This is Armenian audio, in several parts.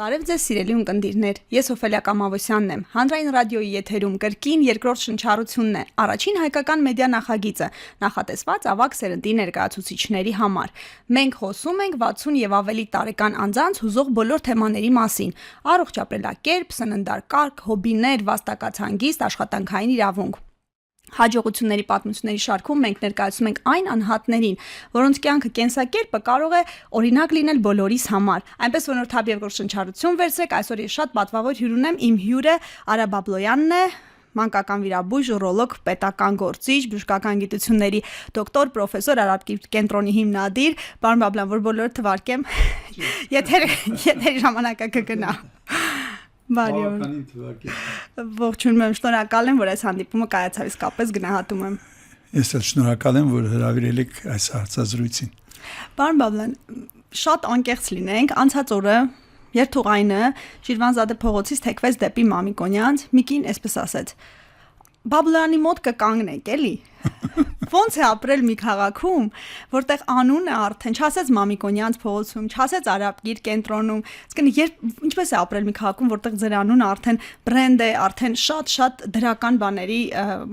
Բարև ձեզ սիրելի ունկնդիրներ, ես Օֆելիա Կամավոսյանն եմ, հանրային ռադիոյի եթերում կրկին երկրորդ շնչառությունն է, առաջին հայկական մեդիա նախագիծը, նախատեսված ավագ սերնդի ներկայացուցիչների համար։ Մենք խոսում ենք 60 եւ ավելի տարեկան անձանց հուզող բոլոր թեմաների մասին՝ առողջ ապրելակերպ, սննդարկարգ, հոբիներ, վաստակած հանգիստ, աշխատանքային իրավունք։ Հաջողությունների պատմությունների շարքում մենք ներկայացնում ենք այն անհատներին, որոնց կյանքը կենսակերպը կարող է օրինակ լինել բոլորիս համար։ Այնպես որ նոր երկրորդ շնչառություն վերցրեք, այսօր ես շատ պատվավոր հյուր ունեմ, իմ հյուրը Արա Բաբլոյանն է, մանկական վիրաբույժ, ուրոլոգ, պետական գործիչ, բժշկական գիտությունների դոկտոր, պրոֆեսոր, Արաբկիրթ կենտրոնի հիմնադիր, պարոն Բաբլոյան, որ բոլորը թվարկեմ, եթերի ժամանակը կգնա։ Ողջունում եմ, շնորհակալ եմ, որ այս հանդիպումը կայացավ, իսկապես գնահատում եմ։ Ես էլ շնորհակալ եմ, որ հրավիրել եք այս հարցազրույցին։ Պարոն Բաբլոյան, շատ անկեղծ լինենք, անցած օրը երթուղայինը Շիրվանզադե փողոցից թեքվեց դեպի Մամիկոնյանց, մի կին այսպես ասեց. Բաբլոյանի մոտ կկանգնեք, էլի։ Ոնց է ապրել մի քաղաքում, որտեղ անունը արդեն չասեց Մամիկոնյանց փողոցում, չասեց Արաբկիրթ կենտրոնում, այսինքն ինչպես է ապրել մի քաղաքում, որտեղ ձեր անունը արդեն բրենդ է, արդեն շատ դրական բաների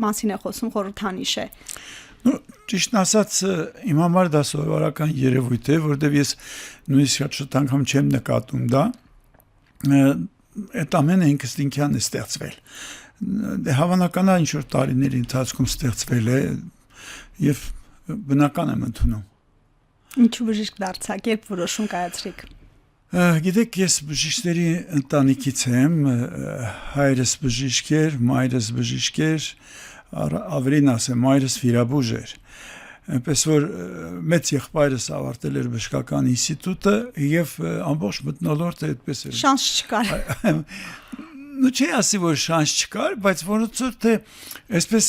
մասին է խոսում, խորհրդանիշ է։ Ճիշտն ասած, իմ համար դա սովորական երևույթ է, որտեղ ես նույնիսկ շատ անգամ չեմ նկատում դա, այդ ամենը ինքս ինքյան է ստեղծվել։ Դե հավանական է ինչ-որ տարիների ընթացքում ստեղծվել է եւ բնական եմ ընդունում։ Ինչու բժիշկ դարձաք, երբ որոշում կայացրիք։ Գիտեք, ես բժիշկների ընտանիքից եմ, հայրս բժիշկ էր, մայրս բժիշկ էր, ավելին ասեմ, մայրս վիրաբույժ էր։ Այնպես որ մեծ եղբայրս ավարտել էր բժշկական ինստիտուտը եւ ամբողջ մթնոլորտը այդպես էր։ Շանս չկար։ Նու չի ասի, որ շանս չկար, բայց ոնց որ թե այսպես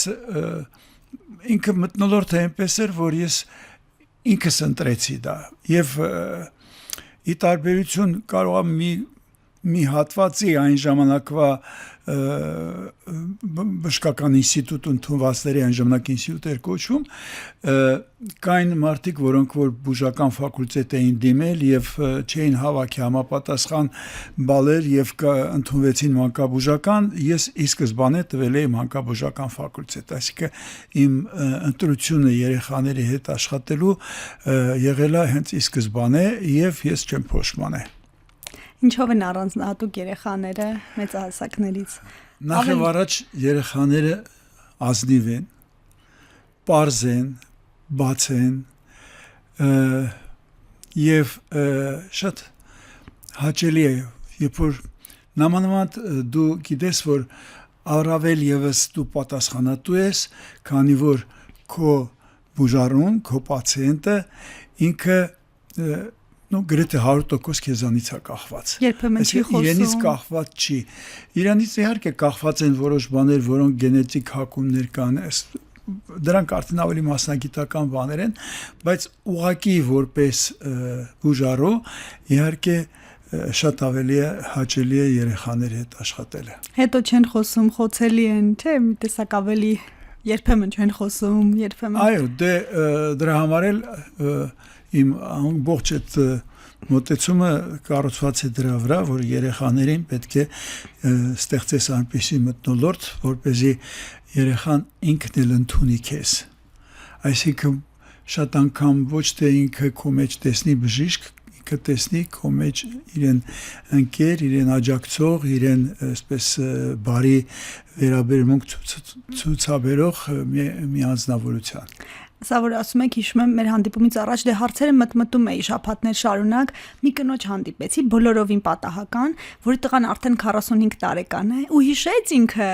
ինքը մթնոլորտը այնպես էր, որ ես ինքս ընտրեցի դա եւ ի տարբերություն կարող եմ մի հատվածի այն ժամանակվա բժշկական ինստիտուտ ընդունվածների այն ժամանակ ինստիտուտ էր կոչվում, կային մարդիկ, որոնք որ բուժական ֆակուլտետ էին դիմել եւ չէին հավաքի համապատասխան բալեր եւ ընդունվեցին մանկաբուժական, ես ի սկզբանե տվել էի մանկաբուժական ֆակուլտետ, այսինքն իմ ընտրությունը երեխաների հետ աշխատելու եղել է հենց ի սկզբանե եւ ես չեմ փոշմանել։ Ինչով են առանձնահատուկ երեխաները մեծահասակներից։ Նախ եւ առաջ երեխաները ազնիվ են, պարզ են, բաց են եւ շատ հաճելի է, երբ որ նամանավանդ դու գիտես, որ առավել եւս դու պատասխանատու ես, քանի որ քո բուժարուն, քո պացիենտը ինքը գրեթե 100% քեզանից է կախված։ Երբեմն չի խոսում։ Իրենից կախված չի։ Իրանից իհարկե կախված են որոշ բաներ, որոնք գենետիկ հակումներ կան, դրանք արդեն ավելի մասնագիտական բաներ են, բայց ուղղակի որպես բուժարու իհարկե շատ ավելի հաճելի է երեխաների հետ աշխատելը։ Հետո չեն խոսում, խոցելի են, չէ՞, մի տեսակ ավելի երբեմն չեն խոսում, երբեմն։ Այո, դե դրա համար էլ իմ ամբողջ այդ մոտեցումը կառուցված է դրա վրա, որ երեխաներին պետք է ստեղծես այնպիսի մթնոլորտ, որպեսզի երեխան ինքն էլ ընդունի քեզ։ Այսինքն շատ անգամ ոչ թե ինքը քո մեջ տեսնի բժիշկ, ինքը տեսնի քո մեջ իրեն ընկեր, իրեն աջակցող, իրեն այսպես բարի վերաբերմունք ցուցաբերող մի անձնավորության։ Սա որ ասում եք, հիշում եմ մեր հանդիպումից առաջ դե հարցերը մտմտում էի շաբաթներ շարունակ, մի կնոջ հանդիպեցի, բոլորովին պատահական, որի տղան արդեն 45 տարեկան է, ու հիշեց ինքը,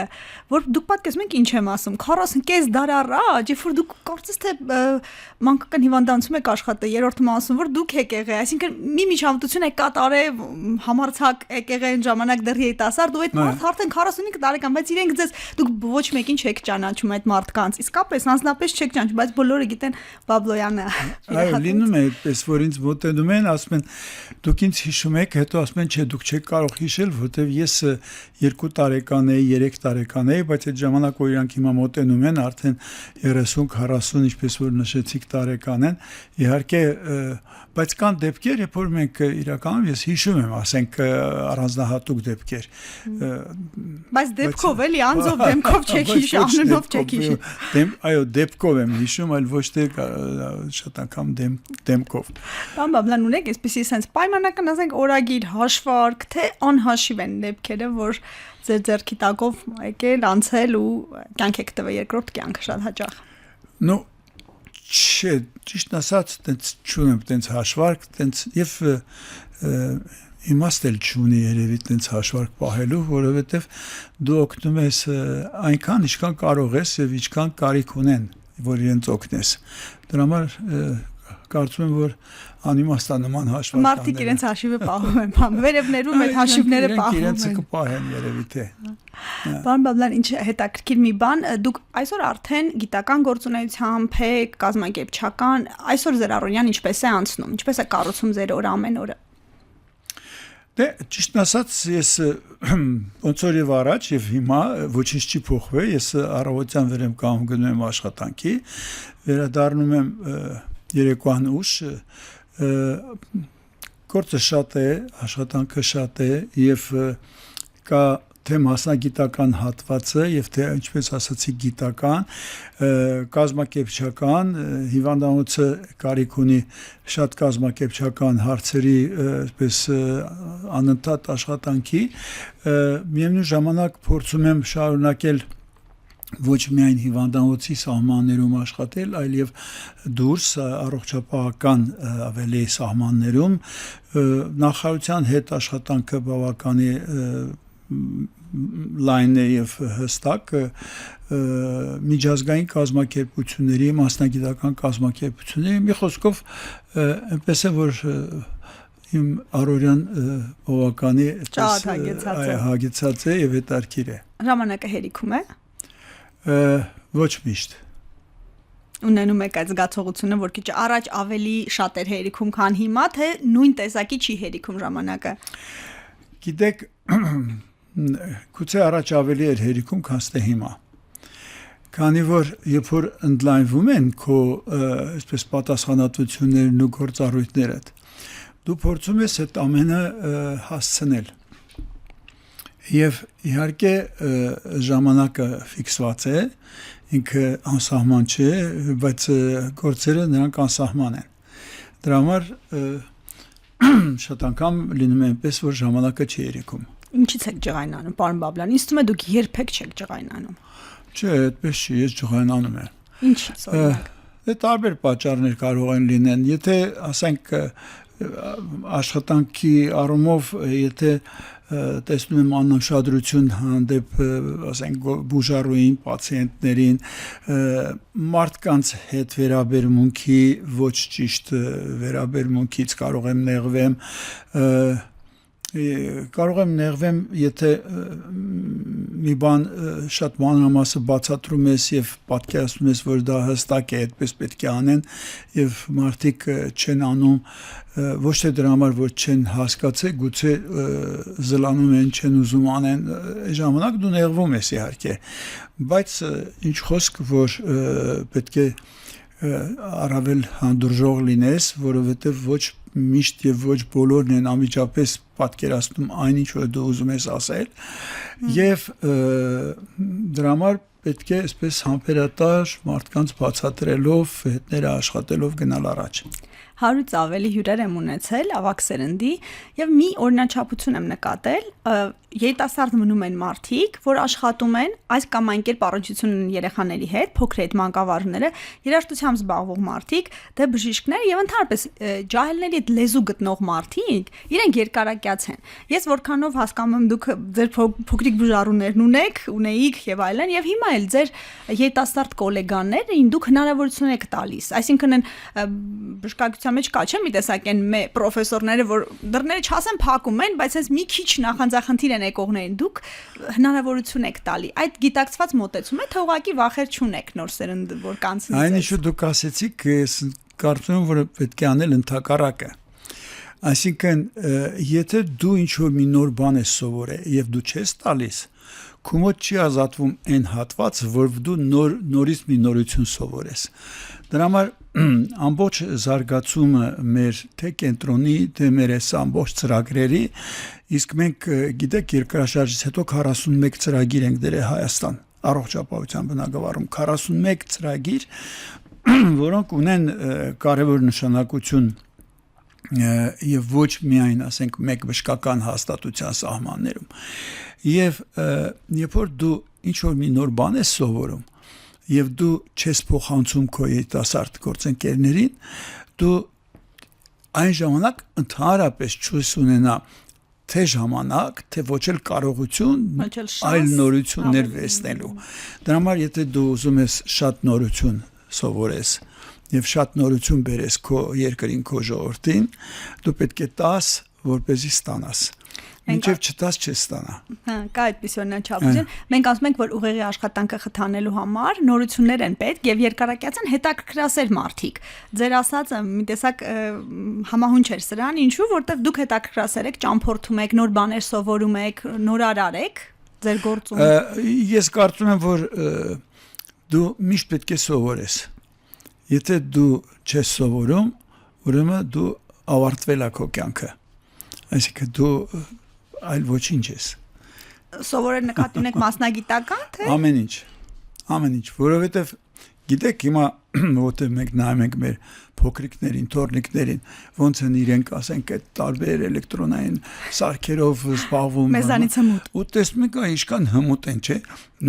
որ դուք պատկերացնում եք ինչ եմ ասում, 40 կես դար առաջ, երբ որ դուք կարծես թե մանկական հիվանդանոցում եք աշխատել, երրորդում ասում, որ դուք եք եղել, այսինքն մի միջամտություն եք կատարել, համարցակ եք եղել այն ժամանակ դեռ երիտասարդ, ու այդ մարդը արդեն 45 տարեկան, բայց իրենք ձեզ դուք ոչ մեկին չեք ճանաչում այդ մարդկանց, իսկապես անձնապես չեք ճանաչում, բայց բոլորը գիտեն Բաբլոյանը։ Այո, լինում է այդպես, որ ինձ մոտենում են, ասում են դուք ինձ հիշում եք, հետո ասում են չէ, դուք չեք կարող հիշել, որտեվ ես 2 տարեկան էի, 3 տարեկան էի, բայց այդ ժամանակ որ իրանք հիմա մոտենում են, արդեն 30-40, ինչպես որ նշեցիք, տարեկան են, իհարկե, բայց կան դեպքեր, երբ որ մենք իրականում ես հիշում եմ, ասենք առանձնահատուկ դեպքեր։ Բայց դեպքով էլի, անձով դեմքով չեք հիշում, անունով չեք հիշում։ Այո, դեպքով եմ հիշում, այլ ոչ թե շատ անգամ դեմքով։ Պարոն Բաբլյան, ունեք այսպեսի sense պայմանական, ասենք, օրագիր, հաշվարկ, թե անհաշիվ են դեպքերը, որ ձեր ձեռքի տակով եկել, անցել ու կյանք եք տվել երկրորդ կյանքը շատ հաճախ։ Ну, չէ, ճիշտ ասած, տենց չունեմ տենց հաշվարկ, տենց եւ իմաստ էլ չունի երևի տենց հաշվարկ պահելու, որովհետեւ դու օգնում ես այնքան, ինչքան կարող ես եւ ինչքան կարիք ունեն, որ իրենց օգնես։ Դրա համար կարծում եմ, որ անիմաստանման հաշվարկ մարդիկ իրենց հաշիվը պահում են, բան վերևներում այդ հաշիվները պահում են։ Իրենց կպահեն երևի թե։ Պարոն Բաբլյան, ինչ հետաքրքիր մի բան, դուք այսօր արդեն գիտական գործունեությամբ եք, կազմակերպչական, այսօր ձեր առօրյան ինչպես է անցնում, ինչպես է կառուցում ձեր օրը ամեն օրը։ Դե ճիշտ ասած, ես ոնց որ եւ առաջ եւ հիմա ոչինչ չի փոխվել, ես առավոտյան վեր եմ կանգնում, գնում եմ աշխատանքի, վերադառնում եմ երեկոյան ուշ, գործը շատ է, աշխատանքը շատ է եւ կա թե մասնագիտական հատվածը եւ թե ինչպես ասացի գիտական, կազմակերպչական, հիվանդանոցը կարիք ունի շատ կազմակերպչական հարցերի այսպես անընդհատ աշխատանքի, միևնույն ժամանակ փորձում եմ շարունակել ոչ միայն հիվանդանոցի սահմաններում աշխատել, այլև դուրս առողջապահական ավելի սահմաններում նախարարության հետ աշխատանքը բավականի լայն է եւ հստակ միջազգային կազմակերպությունների, մասնագիտական կազմակերպությունների մի խոսքով այնպես է որ իմ առօրյան բավականի հագեցած է եւ հետարքիր է։ Ժամանակը հերիքում է։ Ոչ միշտ։ Ունենում եք այդ զգացողությունը, որ քիչ առաջ ավելի շատ էր հերիքում, քան հիմա, թե նույն տեսակի չի հերիքում ժամանակը։ Գիտեք, գուցե առաջ ավելի էր հերիքում, քան ստե հիմա։ Քանի որ երբ որ ընդլայնվում են քո այսպես պատասխանատվություններն ու գործառույթներդ, դու փորձում ես այդ ամենը հասցնել։ Եվ իհարկե ժամանակը ֆիքսված է, ինքը անսահման չէ, բայց գործերը նրանք անսահման են։ Դրա համար շատ անգամ լինում է այնպես, որ ժամանակը չի երիքում։ Ինչից եք ջղայնանում, պարոն Բաբլյան, ինձ թվում է դուք երբեք չեք ջղայնանում։ Չէ, այդպես չի, ես ջղայնանում եմ։ Ինչից օրինակ։ Դե տարբեր պատճառներ կարող են լինեն, եթե ասենք աշխատանքի առումով, եթե տեսնում եմ անուշադրություն հանդեպ ասենք բուժառուին, պացիենտներին, մարդկանց հետ վերաբերմունքի ոչ ճիշտ վերաբերմունքից կարող եմ նեղվեմ, եթե մի բան շատ մանրամասը բացատրում ես եւ պատկերացնում ես, որ դա հստակ է, այդպես պետք է անեն եւ մարդիկ չեն անում ոչ թե դրա համար, որ չեն հասկացել, գուցե զլանում են, չեն ուզում անեն, ժամանակ դու նեղվում ես իհարկե, բայց ինչ խոսք, որ պետք է առավել հանդուրժող լինես, որովհետև ոչ միշտ եւ ոչ բոլորն են անմիջապես պատկերացնում այնինչ որ դու ուզում ես ասել եւ դրա համար պետք է այսպես համբերատար մարդկանց բացատրելով, հետները աշխատելով գնալ առաջ։ 100-ից ավելի հյուրեր եմ ունեցել ավագ սերնդի եւ մի օրինաչափություն եմ նկատել, երիտասարդ մնում են մարդիկ, որ աշխատում են այս կամ այն կերպ առողջություն ունեն երեխաների հետ, փոքր այդ մանկավարժները, երաժշտությամբ զբաղվող մարդիկ, դե բժիշկներ եւ ընդհանրապես ջահելների այդ լեզու գտնող մարդիկ, իրենք երկարակյաց են։ Ես որքանով հասկանում եմ դուք ձեր փոքրիկ բուժառուներն ունեիք եւ այլն եւ հիմա էլ ձեր երիտասարդ գոլեգաներին դուք հնարավորություն եք տալիս, այսինքն են բժշկականության մեջ կա չէ՞ մի տեսակ են պրոֆեսորները, որ դռները չասեն փակում են, բայց հենց մի քիչ նախանձախնդիր են են եկողներին, դուք հնարավորություն եք տալի։ Այդ գիտակցված մոտեցում է, թե ուղղակի վախեր չունեք նոր սերունդը, որ կանցնի։ Այնիշու դուք ասեցիք, ես կարծում եմ, որ պետք է անել ընդհակառակը։ Այսինքն, եթե դու ինչ-որ մի նոր բան ես սովորել եւ դու չես տալիս, քո մոտ չի ազատվում այն հատվածը, որ դու նորից մի նորություն սովորես։ Դրա համար ամբողջ զարգացումը մեր թե կենտրոնի, թե մեր այս ամբողջ ծրագրերի, իսկ մենք գիտեք երկրաշարժից հետո 41 ծրագիր ենք դրել Հայաստան առողջապահության բնագավառում, 41 ծրագիր, որոնք ունեն կարևոր նշանակություն եւ ոչ միայն, ասենք, մեկ բժշկական հաստատության սահմաններում։ Եվ երբ որ դու ինչ-որ մի նոր բան ես սովորում եւ դու չես փոխանցում քո երիտասարդ գործընկերներին, դու այն ժամանակ ընդհանրապես չես ունենա թե ժամանակ, թե ոչ էլ կարողություն այլ նորություններ վերցնելու։ Դրա համար եթե դու ուզում ես շատ նորություն սովորես եւ շատ նորություն բերես քո երկրին, քո ժողովրդին, դու պետք է տաս, որպեսզի ստանաս։ Մինչև չտաս չես ստանա։ Հա, կա այդպես օրինաչափություն։ Մենք ասում ենք, որ ուղեղի աշխատանքը խթանելու համար նորություններ են պետք եւ երկարակյաց են հետաքրքրասեր մարդիկ։ Ձեր ասածը մի տեսակ համահունչ էր սրան, ինչու, որտեվ դուք հետաքրքրասեր եք, ճամփորդում եք, նոր բաներ սովորում եք, նորարար եք ձեր գործում։ Ես կարծում եմ, որ դու միշտ պետք է սովորես։ Եթե դու չես սովորում, ուրեմն դու ավարտվել ես քո կյանքը։ Այսինքն դու այլ ոչինչ ես։ Սովորել նկատի ունեք մասնագիտական, թե? Ամեն ինչ, որովհետև գիտեք հիմա որտեղ մենք նայում ենք մեր փոքրիկներին, թորնիկներին, ոնց են իրենք, ասենք, այդ տարբեր էլեկտրոնային սարքերով զբաղվում։ Մեզանից հմուտ։ Ու տեսնում եք, ինչքան հմուտ են, չէ՞։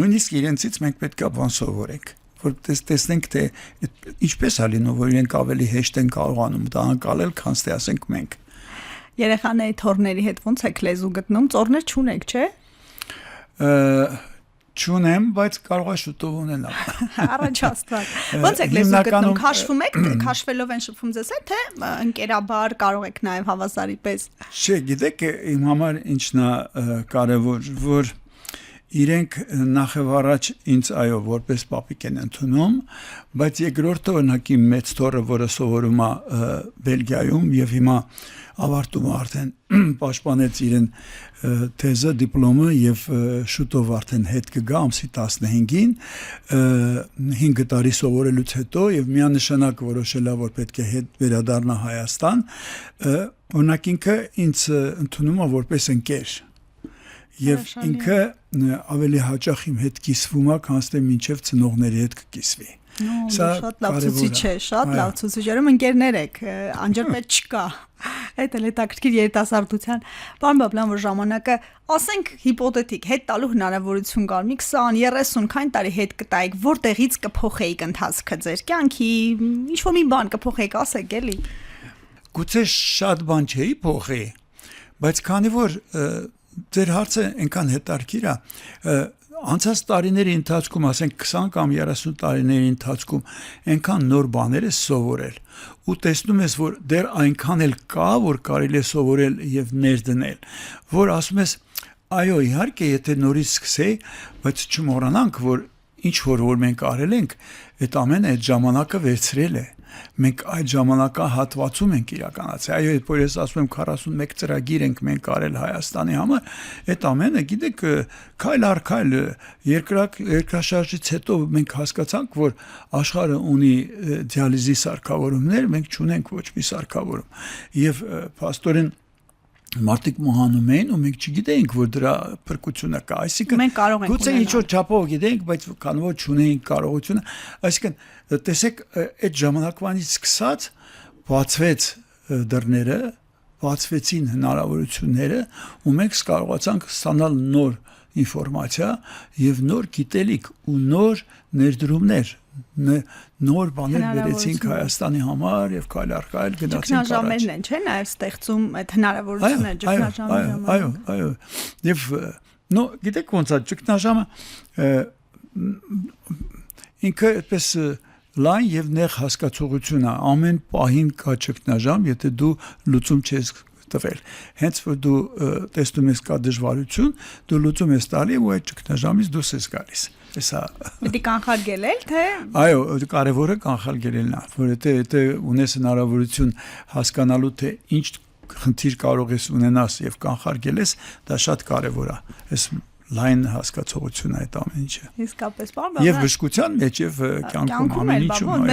Նույնիսկ իրենցից մենք պետք է բան սովորենք, որ տեսնենք, թե ինչպես է լինում, որ իրենք ավելի հեշտ են կարողանում դա անցնել, քան թե ասենք մենք։ Երեխաների թորների հետ ոնց եք լեզու գտնում, ծորներ չունեք, չէ՞։ Չունեմ, բայց կարող է շուտով ունենալ։ Առաջ Աստված։ Ոնց եք լեզու գտնում, քաշվում եք, քաշվելով են շփվում ձեզ հետ, թե ընկերաբար կարող եք նաև հավասարի պես։ Չէ, գիտեք, իմ համար ինչն է կարևոր, որ իրենք նախ եւ առաջ ինձ այո որպես պապիկ են ընդունում, բայց երկրորդը օրինակի մեծ թորը, որը սովորում է Բելգիայում եւ հիմա ավարտում է արդեն պաշտպանեց իրեն թեզը, դիպլոմը եւ շուտով արդեն հետ կգա ամսի 15-ին 5 տարի սովորելուց հետո եւ միանշանակ որոշել է, որ պետք է հետ վերադառնա Հայաստան, օրինակ ինքը ինձ ընդունում է որպես ընկեր եւ ինքը ավելի հաճախ իմ հետ կիսվում է, քան թե մինչև ծնողների հետ կկիսվի։ Սա շատ լավ ցուցիչ է, շատ լավ ցուցիչ է, ընկերներ եք, անջրպետ չկա։ Այդ էլ հետաքրքիր երիտասարդության։ Պարոն Բաբլյան, որ ժամանակը, ասենք հիպոթետիկ, հետ տալու հնարավորություն կար, մի 20-30 քանի տարի հետ կտայիք, որտեղից կփոխեիք ընթացքը ձեր կյանքի, ինչ-որ մի բան կփոխեիք, ասեք էլի։ Գուցե շատ բան չէի փոխի, բայց քանի որ ձեր հարցը այնքան հետաքրքիր է, անցած տարիների ընթացքում, ասենք 20 կամ 30 տարիների ընթացքում այնքան նոր բաներ ես սովորել ու տեսնում ես, որ դեռ այնքան էլ կա, որ կարելի է սովորել եւ ներդնել, որ ասում ես, այո, իհարկե, եթե նորից սկսեի, բայց չմոռանանք, որ ինչ որ մենք արել ենք, այդ ամենը այդ ժամանակը վերցրել է։ Մենք այդ ժամանակահատվածում ենք իրականացրել։ Այո, երբ որ ես ասում եմ 41 ծրագիր ենք մենք արել Հայաստանի համար, այդ ամենը, գիտեք, քայլ առ քայլ երկրաշարժից հետո մենք հասկացանք, որ աշխարհը ունի դիալիզի սարքավորումներ, մենք չունենք ոչ մի սարքավորում։ Եվ փաստորեն մարդիկ մահանում էին ու մենք չգիտեինք, որ դրա փրկությունը կա, այսինքն մենք կարող ենք գուցե ինչ-որ չափով գիտենք, բայց քանի որ չունեինք կարողությունը, այսինքն տեսեք այդ ժամանակվանից սկսած բացվեց դռները, բացվեցին հնարավորությունները ու մենք կարողացանք ստանալ նոր ինֆորմացիա եւ նոր գիտելիք ու նոր ներդրումներ, նոր բաներ վերեցինք Հայաստանի համար եւ քայլ առ քայլ գնացինք առաջ։ Ճգնաժամերն են, չէ՞, նաեւ ստեղծում այդ հնարավորությունները, ճգնաժամերը։ Այո։ Եվ նո, գիտեք ոնց է ճգնաժամը ինքը այդպես լայն եւ նեղ հասկացողություն է, ամեն պահին կա ճգնաժամ, եթե դու լուծում չես տվել։ Հենց որ դու տեսնում ես կա դժվարություն, դու լուծում ես տալի ու այդ ճգնաժամից դուրս ես գալիս։ Հեսա Պետք է կանխարգելել, թե այո, կարևորը կանխարգելելն է, որովհետեւ եթե ունես հնարավորություն հասկանալու թե ինչ խնդիր կարող ես ունենաս եւ կանխարգելես, դա շատ կարևոր է։ Այս լայն հասկացողություն է այդ ամեն ինչը։ իսկապես բան Եվ բժշկության մեջ եւ կյանքում ամեն ինչում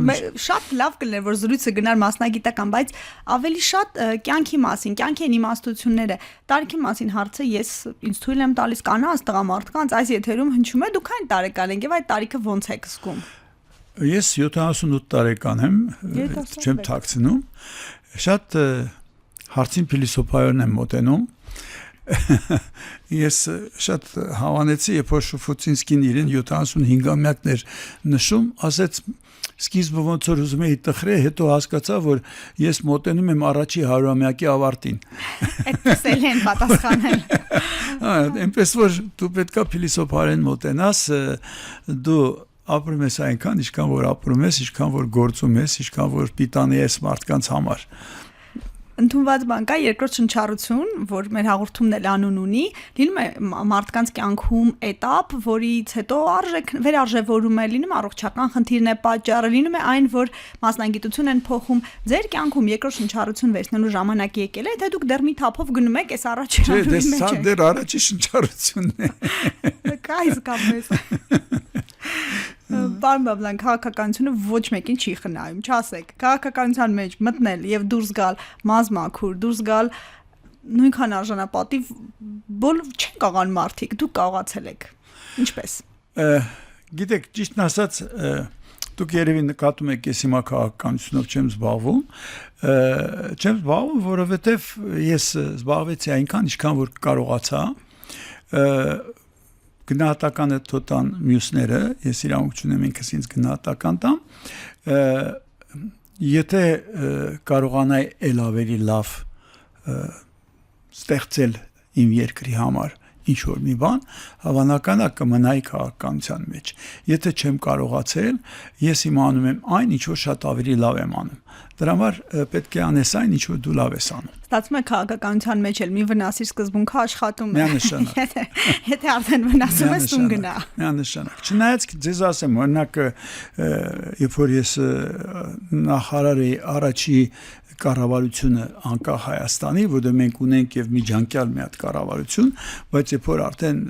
մենք շատ լավ կլներ որ զրույցը գնար մասնագիտական, բայց ավելի շատ կյանքի մասին, կյանքի իմաստությունները, տարիքի մասին հարցը ես ինձ թույլ եմ տալիս կանանց տղամարդկանց այս եթերում հնչում է դուք այն տարեկան եք եւ այդ տարիքը ոնց եք զգում։ Ես 78 տարեկան եմ, չեմ թաքցնում, շատ հարցին փիլիսոփայորն եմ մոտենում։ Ես շատ հավանեցի, երբ որ Շուֆուցինսկին իրեն 75-ամյակներ նշում, ասեց սկիզբը ոնց որ ուզում էի տխրել, հետո հասկացա, որ ես մոտենում եմ առաջի 100-ամյակի ավարտին։ Այդպես էլ են պատասխանել։ Այնպես որ դու պետքա փիլիսոփայորեն մոտենաս, դու ապրում ես այնքան, ինչքան որ ապրում ես, ինչքան որ գործում ես, ինչքան որ պիտանի ես մարդկանց համար։ Ընդունված բան կա երկրորդ շնչառություն, որ մեր հաղորդումն էլ անուն ունի, լինում է մարդկանց կյանքում этап, որից հետո վերարժևորում է, լինում առողջական խնդիրն է պատճառը, լինում է այն, որ մասնագիտություն են փոխում, ձեր կյանքում երկրորդ շնչառություն վերցնելու ժամանակը եկել է, թե դուք դեռ մի թափով գնում եք այս առաջի հարյուրի մեջ։ Չէ, դեռ առաջի շնչառությունն է։ Կա իսկապես։ Բան բաբլան քաղաքականությունը ոչ մեկին չի խնայում, չասեք։ Քաղաքականության մեջ մտնել եւ դուրս գալ մազմաքուր, դուրս գալ նույնքան արժանապատիվ բոլոր չեն կարողան մարդիկ, դուք կարողացել եք։ Ինչպես։ Գիտեք, ճիշտն ասած, դուք երևի նկատում եք, ես հիմա քաղաքականությունով չեմ զբաղվում, որովհետեւ ես զբաղվեցի այնքան, ինչքան որ կարողացա, գնահատականը թոտան մյուսները, ես իրավունք չունեմ ինքս ինձ գնահատական տամ, եթե կարողանայի ել ավելի լավ ստեղծել իմ երկրի համար ինչ որ մի բան, հավանական է կմնայի քաղաքականության մեջ։ Եթե չեմ կարողացել, ես իմանում եմ այն, ինչ որ շատ ավելի լավ եմ անում։ Դրա համար պետք է անես այն, ինչ որ դու լավ ես անում։ Ստացվում է քաղաքականության մեջ էլ մի վնասի սկզբունքը աշխատում է։ Միանշանակ։ Եթե արդեն վնասում ես, տուն գնա։ Միանշանակ։ Չնայած ձեզ ասեմ, օրինակ, երբ որ ես նախարար էի առաջի կառավարությունը անկախ Հայաստանի, որտեղ մենք ունենք եւ միջանկյալ մի հատ կառավարություն, բայց երբ որ արդեն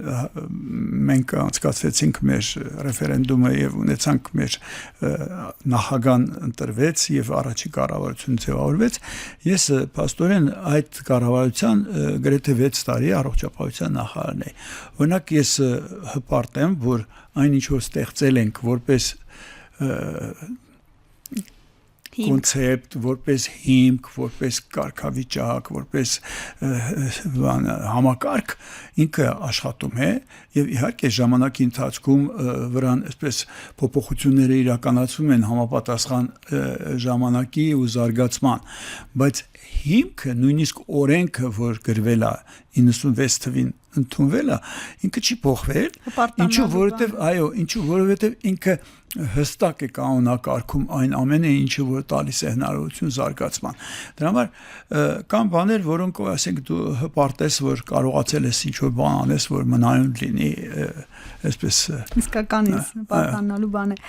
մենք անցկացրեցինք մեր ռեֆերենդումը եւ ունեցանք մեր նախագահան ընտրվեց եւ առաջի կառավարությունը ձևավորվեց, ես փաստորեն այդ կառավարության գրեթե 6 տարի առողջապահության նախարարն էի։ Օրինակ ես հպարտ եմ, որ այն ինչ որ ստեղծել ենք որպես կոնցեպտ, որպես հիմք, որպես կարգավիճակ, որպես համակարգ ինքը աշխատում է եւ իհարկե ժամանակի ընթացքում վրան այսպես փոփոխությունները իրականացվում են համապատասխան ժամանակի ու զարգացման, բայց հիմքը նույնիսկ օրենքը, որ գրվել է 96 թվին ընդունվել է, ինքը չի փոխվել, ինչու որովհետեւ ինքը հստակ է կանոնակարգում այն ամենը, ինչը որ տալիս է հնարավորություն զարգացման։ Դրա համար կան բաներ, որոնք ասենք դու հպարտես, որ կարողացել ես ինչ-որ բան անես, որ մնայուն լինի, այսպես իսկական է, պատանալու բան է։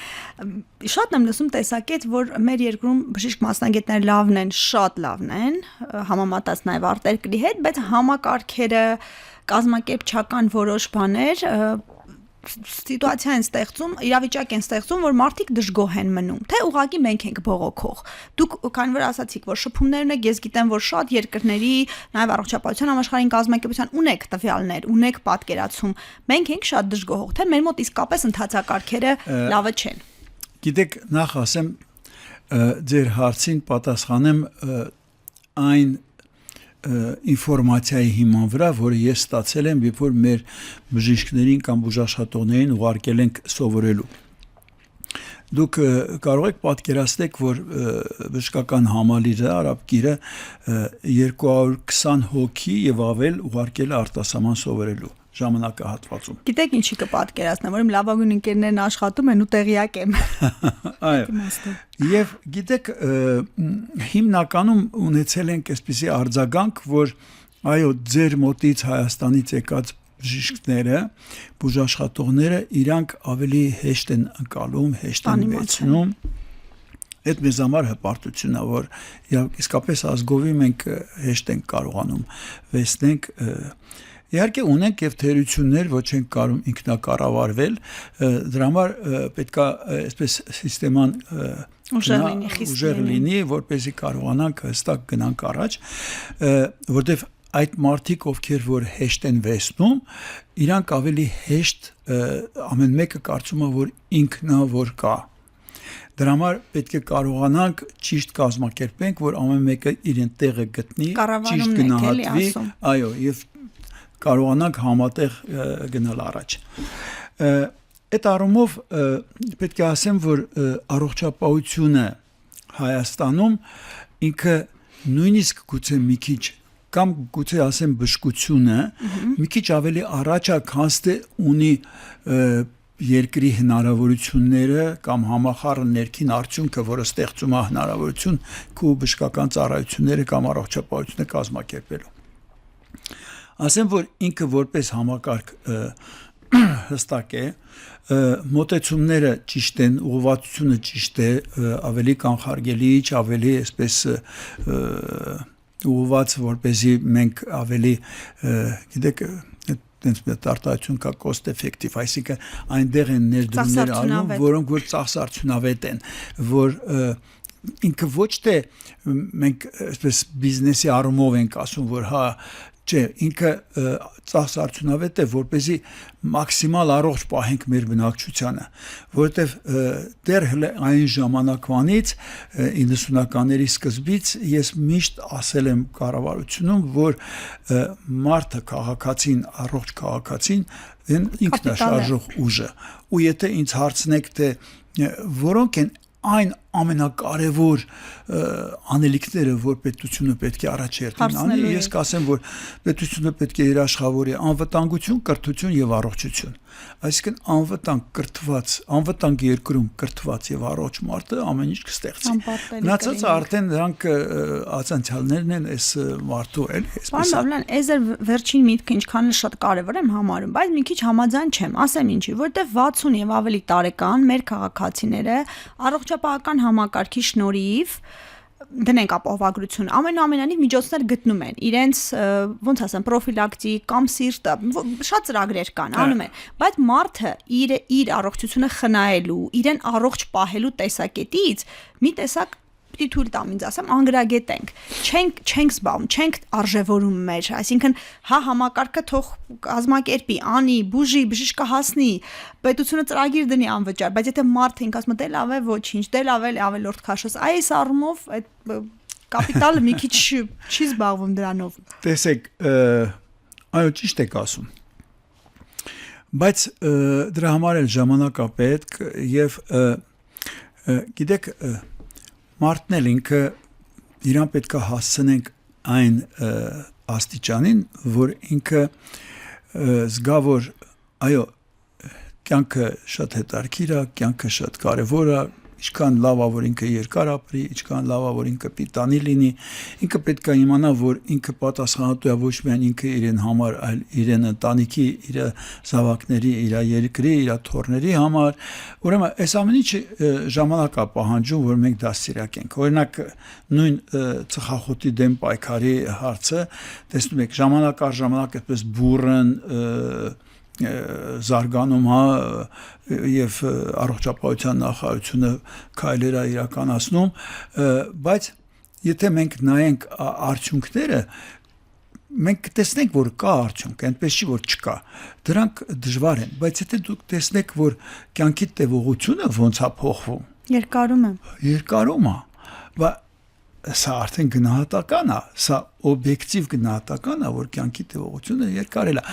Շատ եմ լսում տեսակետ, որ մեր երկրում բժիշկ մասնագետները լավն են, շատ լավն են, համեմատած նաև արտերկրի հետ, բայց համակարգերը, կազմակերպչական որոշ բաներ սիտուացիա են ստեղծում, իրավիճակ են ստեղծում, որ մարդիկ դժգոհ են մնում, թե ուղղակի մենք ենք բողոքող։ Դուք քանի որ ասացիք, որ շփումներն եք, ես գիտեմ, որ շատ երկրների, նաև առողջապահության համաշխարհային կազմակերպության ունեք տվյալներ, ունեք պատկերացում։ Մենք ենք շատ դժգոհող, թե մեր մոտ իսկապես ընթացակարգերը լավը չեն։ Գիտեք, նախ ասեմ, ձեր հարցին պատասխանեմ այն ինֆորմացիայի հիման վրա, որը ես ստացել եմ, երբ որ մեր բժիշկներին կամ բուժաշխատողներին ուղարկել ենք սովորելու։ Դուք կարող եք պատկերացնել, որ բժշկական համալիրը, արաբկիրը 220 հոգի եւ ավել ուղարկել արտասահման սովորելու։ ժամանակահատվածում։ Գիտեք ինչի կպատկերացնեմ, որ իմ լավագույն ընկերներն աշխատում են ու տեղյակ եմ։ Այո։ Եվ գիտեք, հիմնականում ունեցել ենք այսպիսի արձագանք, որ այո, ձեր մոտից Հայաստանից եկած բժիշկները, բուժաշխատողները իրանք ավելի հեշտ են ընկալում, հեշտ են վերցնում։ Այդ մեզ համար հպարտություն է, որ իսկապես ազգովի մենք հեշտ ենք կարողանում վերցնենք։ Իհարկե ունենք եւ թերություններ, ոչ ենք կարող ինքնակառավարվել, դրա համար պետք է այսպես համակարգան ուժեղ լինի, որպեսզի կարողանանք հստակ գնանք առաջ, որտեվ այդ մարդիկ, ովքեր որ հեշտ են վերցնում, իրանք ավելի հեշտ ամեն մեկը կարծում է, որ ինքնավոր կա։ Դրա համար պետք է կարողանանք ճիշտ կազմակերպենք, որ ամեն մեկը իրեն տեղը գտնի, ճիշտ գնահատվի, այո, եւ կարողանանք համատեղ գնալ առաջ։ Այդ առումով պետք է ասեմ, որ առողջապահությունը Հայաստանում ինքը նույնիսկ գուցե մի քիչ կամ գուցե ասեմ բժշկությունը մի քիչ ավելի առաջ է, քան թե ունի երկրի հնարավորությունները կամ համախառն ներքին արդյունքը, որը ստեղծում է հնարավորություն քո բժշկական ծառայությունները կամ առողջապահությունը կազմակերպելու։ Ասեմ, որ ինքը որպես համակարգ հստակ է, մոտեցումները ճիշտ են, ուղղվածությունը ճիշտ է, ավելի կանխարգելիչ, ավելի այսպես ուղղված, որպեսզի մենք ավելի, գիտեք, տենց մի արտահայտություն կա cost effective, այսինքն այնտեղ են ներդրումներ անում, որոնք որ ծախսարդյունավետ են, որ ինքը ոչ թե մենք այսպես բիզնեսի առումով ենք ասում, որ հա չէ, ինքը ծախսարդյունավետ է, որպեսզի մաքսիմալ առողջ պահենք մեր բնակչությանը, որովհետև դեռ այն ժամանակվանից 90-ականների սկզբից ես միշտ ասել եմ կառավարությունում, որ մարդը քաղաքացին, առողջ քաղաքացին ինքնաշարժող ուժ է, ու եթե ինձ հարցնեք, թե որոնք են այն ամենակարևոր անելիքները, որ պետությունը պետք է առաջերտին անի, ես կասեմ, որ պետությունը պետք է իր աշխատավորի անվտանգություն, կրթություն եւ առողջություն։ Այսինքն անվտանգ երկրում կրթված եւ առողջ մարդը ամեն ինչ կստեղծի։ Մնացածը արդեն նրանք ացանցիալներն են այս մարդու էլ, այսպես։ Պարոն, այս վերջին միտքը ինչքան էլ շատ կարևոր եմ համարում, բայց մի քիչ համաձայն չեմ, ասեմ ինչի, որտեվ 60 եւ ավելի տարեկան մեր քաղաքացիները առողջապահական համակարգի շնորհիվ դնենք ապահովագրություն ամենամենանիվ միջոցներ գտնում են իրենց ոնց ասեմ պրոֆիլակտիկ կամ սիրտը շատ ծրագրեր կան անում են բայց մարդը իր առողջությունը խնայելու իրեն առողջ պահելու տեսակետից մի տեսակ պիտի թույլ տամ ինձ ասեմ անգրագետ չենք զբաղվում չենք արժևորում մեր այսինքն հա համակարգը թող կազմակերպի անի բուժի բժիշկը հասնի պետությունը ծրագիր դնի անվճար բայց եթե մարդը ինքն ասում դե լավ է ոչինչ դե լավ է ավելորդ քաշես այս առումով այդ կապիտալը մի քիչ չի զբաղվում դրանով տեսեք այո ճիշտ եք ասում բայց դրա համար էլ ժամանակ է պետք եւ գիտեք մարդն էլ ինքը իրան պետք է հասցնենք այն աստիճանին, որ ինքը զգա, որ այո, կյանքը շատ հետաքրքիր է, կյանքը շատ կարևոր է, ինչքան լավ է, որ ինքը երկար ապրի, ինչքան լավ է, որ ինքը պիտանի լինի, ինքը պետք է իմանա, որ ինքը պատասխանատու է ոչ միայն ինքը իրեն համար, այլ իրեն ընտանիքի, իր զավակների, իր երկրի, իր թոռների համար, ուրեմն այս ամեն ինչը ժամանակ է պահանջում, որ մենք դաստիարակենք։ Օրինակ նույն ծխախոտի դեմ պայքարի հարցը, տեսնում եք, ժամանակ առ ժամանակ այդպես բուրըն զարգանում հա եւ առողջապահության նախարարությունը քայլեր է իրականացնում բայց եթե մենք նայենք արդյունքները մենք կտեսնենք որ կա արդյունք այնպես չի որ չկա դրանք դժվար են բայց եթե դուք տեսնեք որ կյանքի տևողությունը ոնց է փոխվում երկարում է բայց սա արդեն գնահատական է, սա օբյեկտիվ գնահատական է, որ կյանքի տևողությունը երկարել է։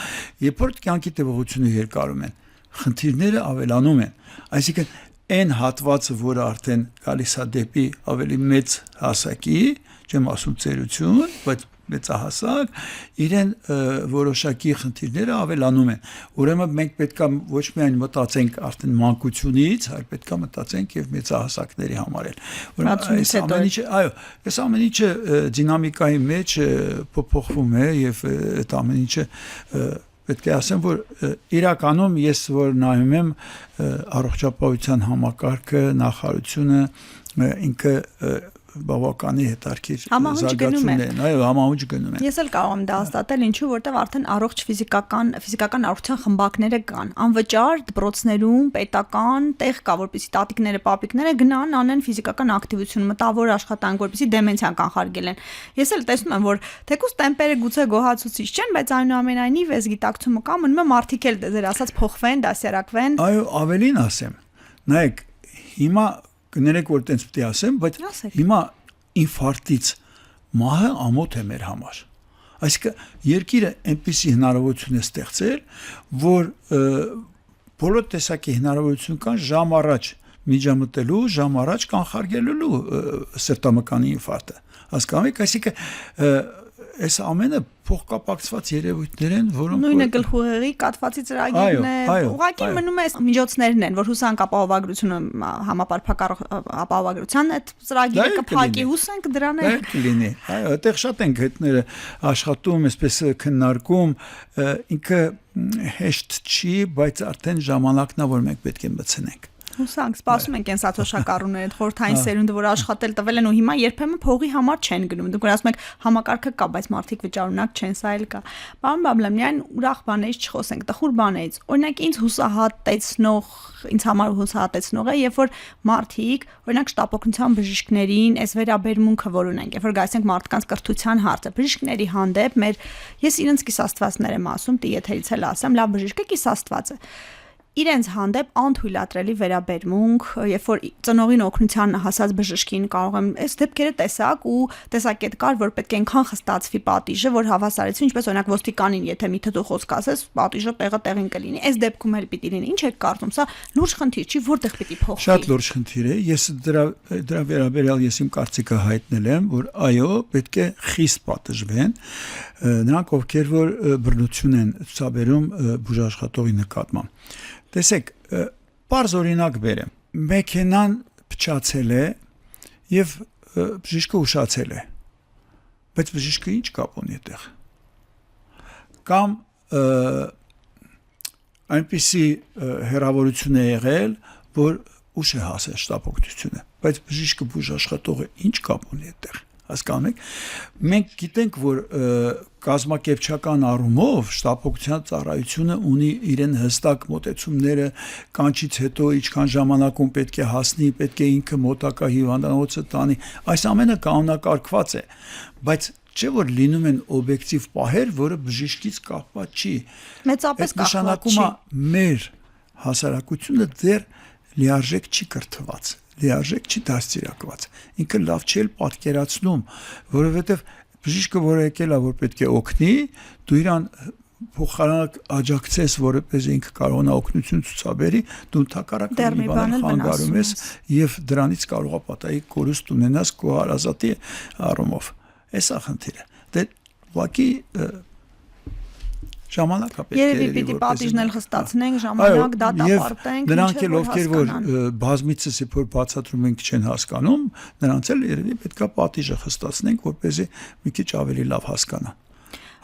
Երբ որ կյանքի տևողությունը երկարում են, խնդիրները ավելանում են։ Այսինքն այն հատվածը, որը արդեն գալիս է դեպի ավելի մեծ հասակի, չեմ ասում ծերություն, բայց մեծահասակ իրեն որոշակի խնդիրները ավելանում են ուրեմն մենք պետքա ոչ միայն մտածենք արդեն մանկությունից այլ պետքա մտածենք եւ մեծահասակների համար էլ այս ամեն ինչը դինամիկայի մեջ փոփոխվում է եւ այդ ամեն ինչը պետք է ասեմ որ իրականում ես որ նայում եմ առողջապահության համակարգը նախարարությունը ինքը բավականի հետարքիր զարգացում են, այո, համահունչ գնում են։ Ես էլ կարող եմ դա հաստատել, ինչու որտեղ արդեն առողջ ֆիզիկական առողջության խմբակները կան։ Անվճար դպրոցներում պետական տեղ կա, որպեսզի տատիկները, պապիկները գնան անեն ֆիզիկական ակտիվություն, մտավոր աշխատանք, որպեսզի դեմենցիան կանխարգելեն։ Ես էլ տեսնում եմ, որ թեկուզ տեմպերը գուցե գոհացուցիչ չեն, բայց այնուամենայնիվ այս գիտակցումը կա, մնում է մարդիկ էլ դեր ասած փոխվեն, դասյարակվեն։ Այո, ավելին ասեմ։ Նայեք, հիմա կներեք որ տենց պետք է ասեմ, բայց հիմա ինֆարկտից մահը ամոթ է մեր համար։ Այսինքն երկիրը այնպիսի հնարավորություն է ստեղծել, որ բոլոր տեսակի հնարավորություն կան ժամ առաջ միջամտելու, ժամ առաջ կանխարգելելու սրտամկանի ինֆարկտը։ Հասկանում եք, այսինքն այս ամենը փոխկապակցված երևույթներ են, որոնք նույնը գլխուղեղի կաթվածի ծրագիրն է, ուղղակի մնում է միջոցներն են, որ հուսանք ապահովագրությունը համապարփակ ապահովագրության այդ ծրագիրը կփակի, հուսանք դրան է կլինի։ Այո, այդտեղ շատ են գետները աշխատում, այսպես քննարկում, ինքը հեշտ չի, բայց արդեն ժամանակն է, որ մենք պետք է մտցնենք։ Հուսանք, սպասում ենք այն սաթոշակառուները, այդ խորթային սերունդը, որ աշխատել տվել են ու հիմա երբեմն փողի համար չեն գնում։ Դուք ասում եք համակարգը կա, բայց մարդիկ վճարունակ չեն, սա էլ կա։ Պարոն Բաբլամյան, ուրախ բաներից չխոսենք, տխուր բաներից։ Օրինակ ինձ համար հուսահատեցնող է, երբ որ մարդիկ, օրինակ շտապօգնության բժիշկներին, այս վերաբերմունքը որ ունենք, երբ որ գայսենք մարդկանց կրթության հարցը, բժիշկների հանդեպ ես իրենց կիսաստվածներ եմ ասում, եթերից էլ ասեմ, լավ բժիշկը կիսաստված է։ Իրենց հանդեպ անթույլատրելի վերաբերմունք, երբ որ ծնողին օգնության հասած բժշկին կարող եմ այս դեպքերը տեսակ ու տեսակետ կար, որ պետք է այնքան խստացվի պատիժը, որ հավասարեցվի, ինչպես օրինակ ոստիկանին, եթե մի թթու խոսք ասես, պատիժը տեղը տեղին կլինի։ Այս դեպքում էլ պիտի լինի։ Ինչ եք կարծում, սա լուրջ խնդիր չի, որտեղ պիտի փոխվի։ Շատ լուրջ խնդիր է։ Ես դրա վերաբերյալ ես իմ կարծիքը հայտնել եմ, որ այո, պետք է խիստ պատժվեն նրանք, ովքեր որ բռնություն են ցուցաբերում բուժաշխատողի նկատմամբ։ Տեսեք, պարզ օրինակ բերեմ։ Մեքենան փչացել է եւ բժիշկը ուշացել է։ Բայց բժիշկը ինչ կապ ունի այդտեղ։ Կամ այնպիսի հերավորություն է եղել, որ ուշ է հասել շտապօգնությունը, բայց բժիշկը բուժաշխատողը ինչ կապ ունի այդտեղ։ Հասկանում եք, մենք գիտենք, որ կազմակերպչական առումով շտապօգնության ծառայությունը ունի իրեն հստակ մոտեցումները, կանչից հետո ինչքան ժամանակում պետք է հասնի, պետք է ինքը մոտակա հիվանդանոցը տանի, այս ամենը կանոնակարգված է, բայց չէ որ լինում են օբյեկտիվ պահեր, որը բժիշկից կապված չի։ Մեծապես կապված չի։ Նշանակում է մեր հասարակությունը դեռ լիարժեք չի կրթված, լիարժեք չի դաստիարակված։ Ինքը լավ չի պատկերացնում, որովհետև բժիշկը որ եկել է, որ պետք է օգնի, դու իրան փոխարինակ աջակցես, որպես ինքը կարողանա օգնություն ցուցաբերի, դու ընդհակառակը մի բան խանգարում ես եւ դրանից կարող է պատահի կորուստ ունենաս քո հարազատի առումով։ Էսա խնդիրը։ Դե ուղղակի ժամանակա պետք է երևի պիտի պատիժն էլ խստացնենք, ժամանակ դատապարտենք, նրանք էլ ովքեր որ բազմիցս որ բացատրում ենք չեն հասկանում, նրանց էլ երևի պետքա պատիժը խստացնենք, որպեսզի մի քիչ ավելի լավ հասկանան։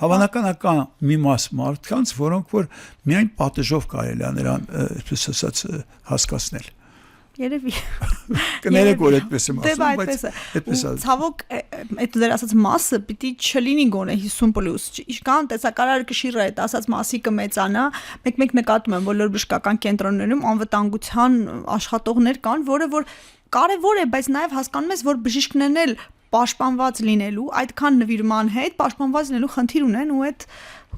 Հավանականական մի մաս մարդկանց, որոնք որ միայն պատիժով կարելի է նրան, այսպես ասած, հասկացնել։ Երևի կներեք որ այդպես եմ ասում, բայց այդպես է։ Ցավոք այդ դեր ասած մասը պիտի չլինի գոնե 50+։ Կան տեսակարար կշիռը այդ ասած մասի կմեծանա։ Մեկ նկատում եմ բոլոր բժշկական կենտրոններում անվտանգության աշխատողներ կան, որը որ կարևոր է, բայց նաև հասկանում ես, որ բժիշկներն էլ պաշտպանված լինելու, այդքան նվիրման հետ պաշտպանված լինելու խնդիր ունեն ու այդ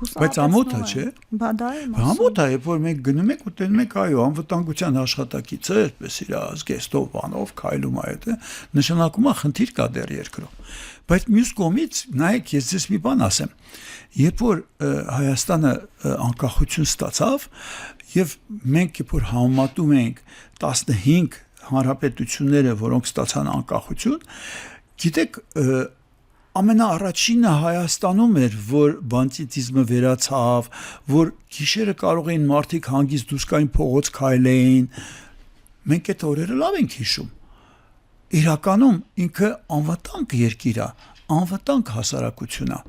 բայց ամոթ է, չէ։ Բա դա է։ Ամոթ է, երբ որ մենք գնում ենք ու տենում ենք, այո, անվտանգության աշխատակիցը, այդպես իր ազգեստով բանով քայլում է այդ, նշանակում է խնդիր կա դեռ երկրում։ Բայց մյուս կողմից, նայեք, ես ձեզ մի բան ասեմ։ Երբ որ Հայաստանը անկախություն ստացավ, եւ մենք երբ որ համեմատում ենք 15 հանրապետությունները, որոնք ստացան անկախություն, գիտեք, ամենաառաջինը Հայաստանում էր, որ բանդիտիզմը վերացավ, որ գիշերը կարող էին մարդիկ հանգիստ դուրս գային փողոց քայլեին։ Մենք այդ օրերը լավ ենք հիշում։ Իրականում ինքը անվտանգ երկիր է, անվտանգ հասարակություն է։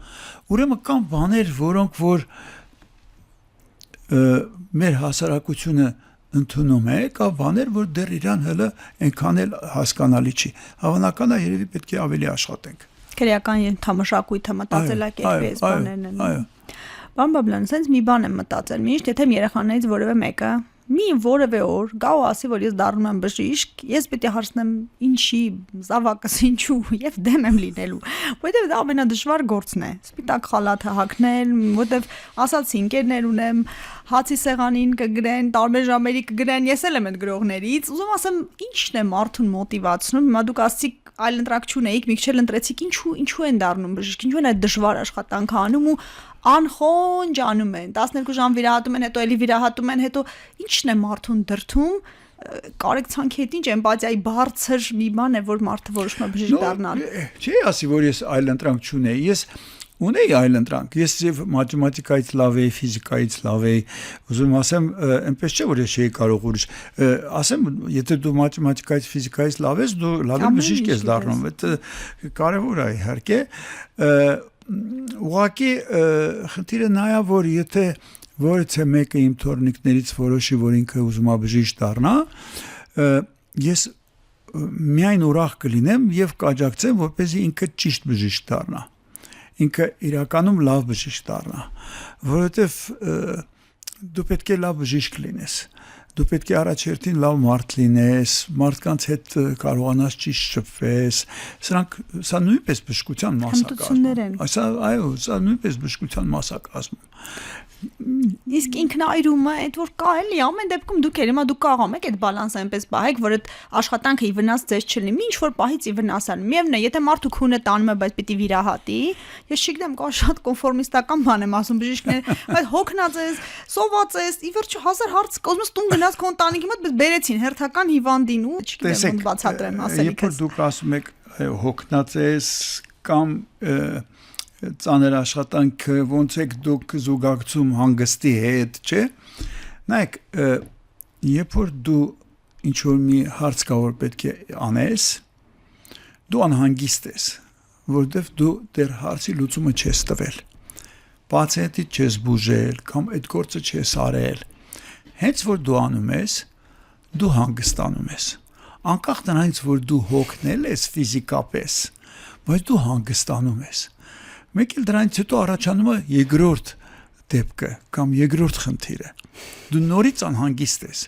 Ուրեմն կան բաներ, որոնք որ մեր հասարակությունը ընդունում է, կա բաներ, որ դեռ իրան հələ այնքան էլ հասկանալի չի։ Հավանական է երևի պետք է ավելի աշխատենք։ Քրեական ենթամշակույթը մտածելակերպի այս բաներն են։ Այո։ Պարոն Բաբլյան, sense մի բան եմ մտածել։ Միշտ եթե երեխաներից որևէ մեկը մի որևէ օր գա ու ասի, որ ես դառնում եմ բժիշկ, ես պետք է հարցնեմ ինչի, զավակս ինչու եւ դեմ եմ լինելու, որովհետեւ դա ամենադժվար գործն է։ Սպիտակ խալաթը հագնել, որովհետեւ ասացի ընկերներ ունեմ, հացի սեղանին կգրեն, տարբեր ժամերի կգրեն, ես էլ եմ այդ գրողներից, ուզում ասեմ, ինչն է մարդուն մոտիվացնում։ Հիմա դուք ասացիք այլընտրանք չունեիք, մի քիչ էլ ընտրեցիք, ինչու են դառնում բժիշկ, ինչու են այդ դժվար աշխատանքը անում ու անխոնջ անում են 12 ժամ վիրահատում են, հետո էլի վիրահատում են, հետո ինչն է մարդուն դրթում կարեկցանքի հետ ինչ էմպաթիայի բարձր մի բան է, որ մարդը որոշում է բժիշկ դառնալ։ Չի ասի, որ ես այլընտրանք չունեի, ես ունեի այլընտրանք, ես եւ մաթեմատիկայից լավ էի, ֆիզիկայից լավ էի, ուզում ասեմ, այնպես չէ, որ ես չէի կարող ուրիշ, ասեմ, եթե դու մաթեմատիկայից, ֆիզիկայից լավ ես, դու լավ բժիշկ ես դառնում, դա կարեւոր է իհարկե, ուղղակի խնդիրը նա է, որ եթե որևէ մեկը իմ թորնիկներից որոշի, որ ինքը ուզում է բժիշկ դառնա, ես միայն ուրախ կլինեմ եւ կաջակցեմ, որպեսզի ինքը ճիշտ բժիշկ դառնա։ Ինքը իրականում լավ բժիշկ դառնա, որովհետեւ դու պետք է լավ բժիշկ լինես։ Դու պետք է առաջերտին լավ մարդ լինես, մարդկանց հետ կարողանաս ճիշտ շփվես։ Սա նույնպես բժշկության մաս է կազմում։ Այո, սա նույնպես բժշկության մաս է կազմում։ Իսկ ինքնայրումը այդ որ կա էլի ամեն դեպքում դուք եք հիմա դուք կարող եք այդ բալանսը այնպես պահեք, որ այդ աշխատանքը ի վնաս ձեզ չլինի, ինչ որ պահից ի վնասան։ Միևնույն է, եթե մարդու քունը տանում է, բայց պիտի վիրահատի, ես չգիտեմ, կա շատ կոնֆորմիստական բան եմ ասում բժիշկներ, բայց հոգնած ես, սոված ես, ի վերջո 1000 հարց կոզմոս տուն գնաց քո ընտանիքի մոտ, բայց բերեցին հերթական հիվանդին ու չգիտեմ ոնց բացատրեմ ասելիքս։ Երբ դուք ասում եք հոգնած ես կամ ծանր աշխատանքը ոնց եք դուք զուգակցում հանգստի հետ, չէ՞։ Նայեք, երբ որ դու ինչ որ մի հարց կա որ պետք է անես, դու անհանգիստ ես, որովհետև դու դեռ հարցի լուծումը չես տվել։ Պացիենտի չես բուժել կամ այդ գործը չես արել։ Հենց որ դու անում ես, դու հանգստանում ես։ Անկախ նրանից որ դու հոգնել ես ֆիզիկապես, բայց դու հանգստանում ես։ Մեկ էլ դրանից հետո առաջանում է երկրորդ դեպքը կամ երկրորդ խնդիրը։ Դու նորից անհանգիստ ես։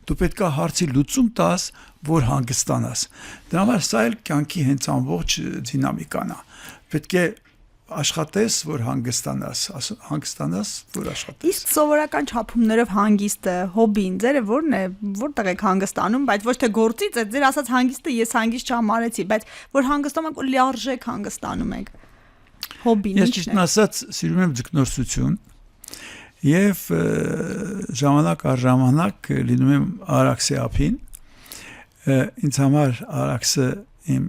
Դու պետք է հարցի լուծում տաս, որ հանգստանաս։ Դրա համար սա էլ կյանքի հենց ամբողջ դինամիկան է։ Պետք է աշխատես, որ հանգստանաս, որ աշխատես։ Իսկ սովորական չափումներով հանգիստը, հոբին, ձերը ո՞րն է, որտեղ եք հանգստանում, բայց ոչ թե գործից, այդ ձեր ասած հանգիստը ես հանգիստ չհամարեցի, բայց որ հանգստում եք ու լիարժեք հանգստանում եք։ Հոբին Ես ճիշտն ասած սիրում եմ ձկնորսություն եւ ժամանակ առ ժամանակ լինում եմ Արաքսի ափին։ Ինձ համար Արաքսը իմ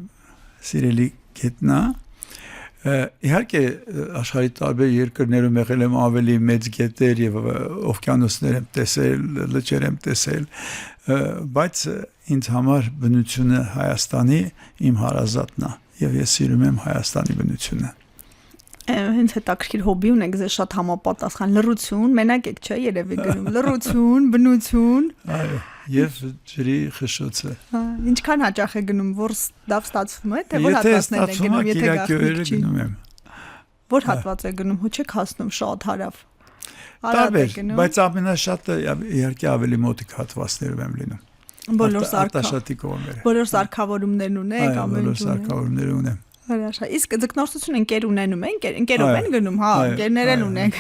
սիրելի գետնա։ Իհարկե աշխարհի տարբեր երկրներում եղել եմ ավելի մեծ գետեր եւ օվկիանոսներ եմ տեսել, լճեր եմ տեսել, բայց ինձ համար բնությունը Հայաստանի իմ հարազատն է եւ ես սիրում եմ Հայաստանի բնությունը։ Հենց հետաքրքիր հոբի ունեք, ձեզ շատ համապատասխան լռություն, մենակ եք չէ երևի գնում, լռություն, բնություն։ Այո, եւ ջրի խշշոցը։ Ինչքան հաճախ է գնում, որ լավ ստացվում է, թե որ հատվածներն է գնում, եթե գախնիկ չի։ Որ հատված է գնում, հո չեք հասնում շատ հարավ։ Տարբեր, բայց ամենաշատը իհարկե ավելի մոտիկ հատվածներում եմ լինում։ Բոլոր սարքավորումներն ունեք, ամեն ինչ։ Բոլոր սարքավորումները ունեմ։ Հրաշա։ Իսկ ձկնորսություն ընկեր ունենում են, ընկերով են գնում, հա, ընկերներ են ունենք։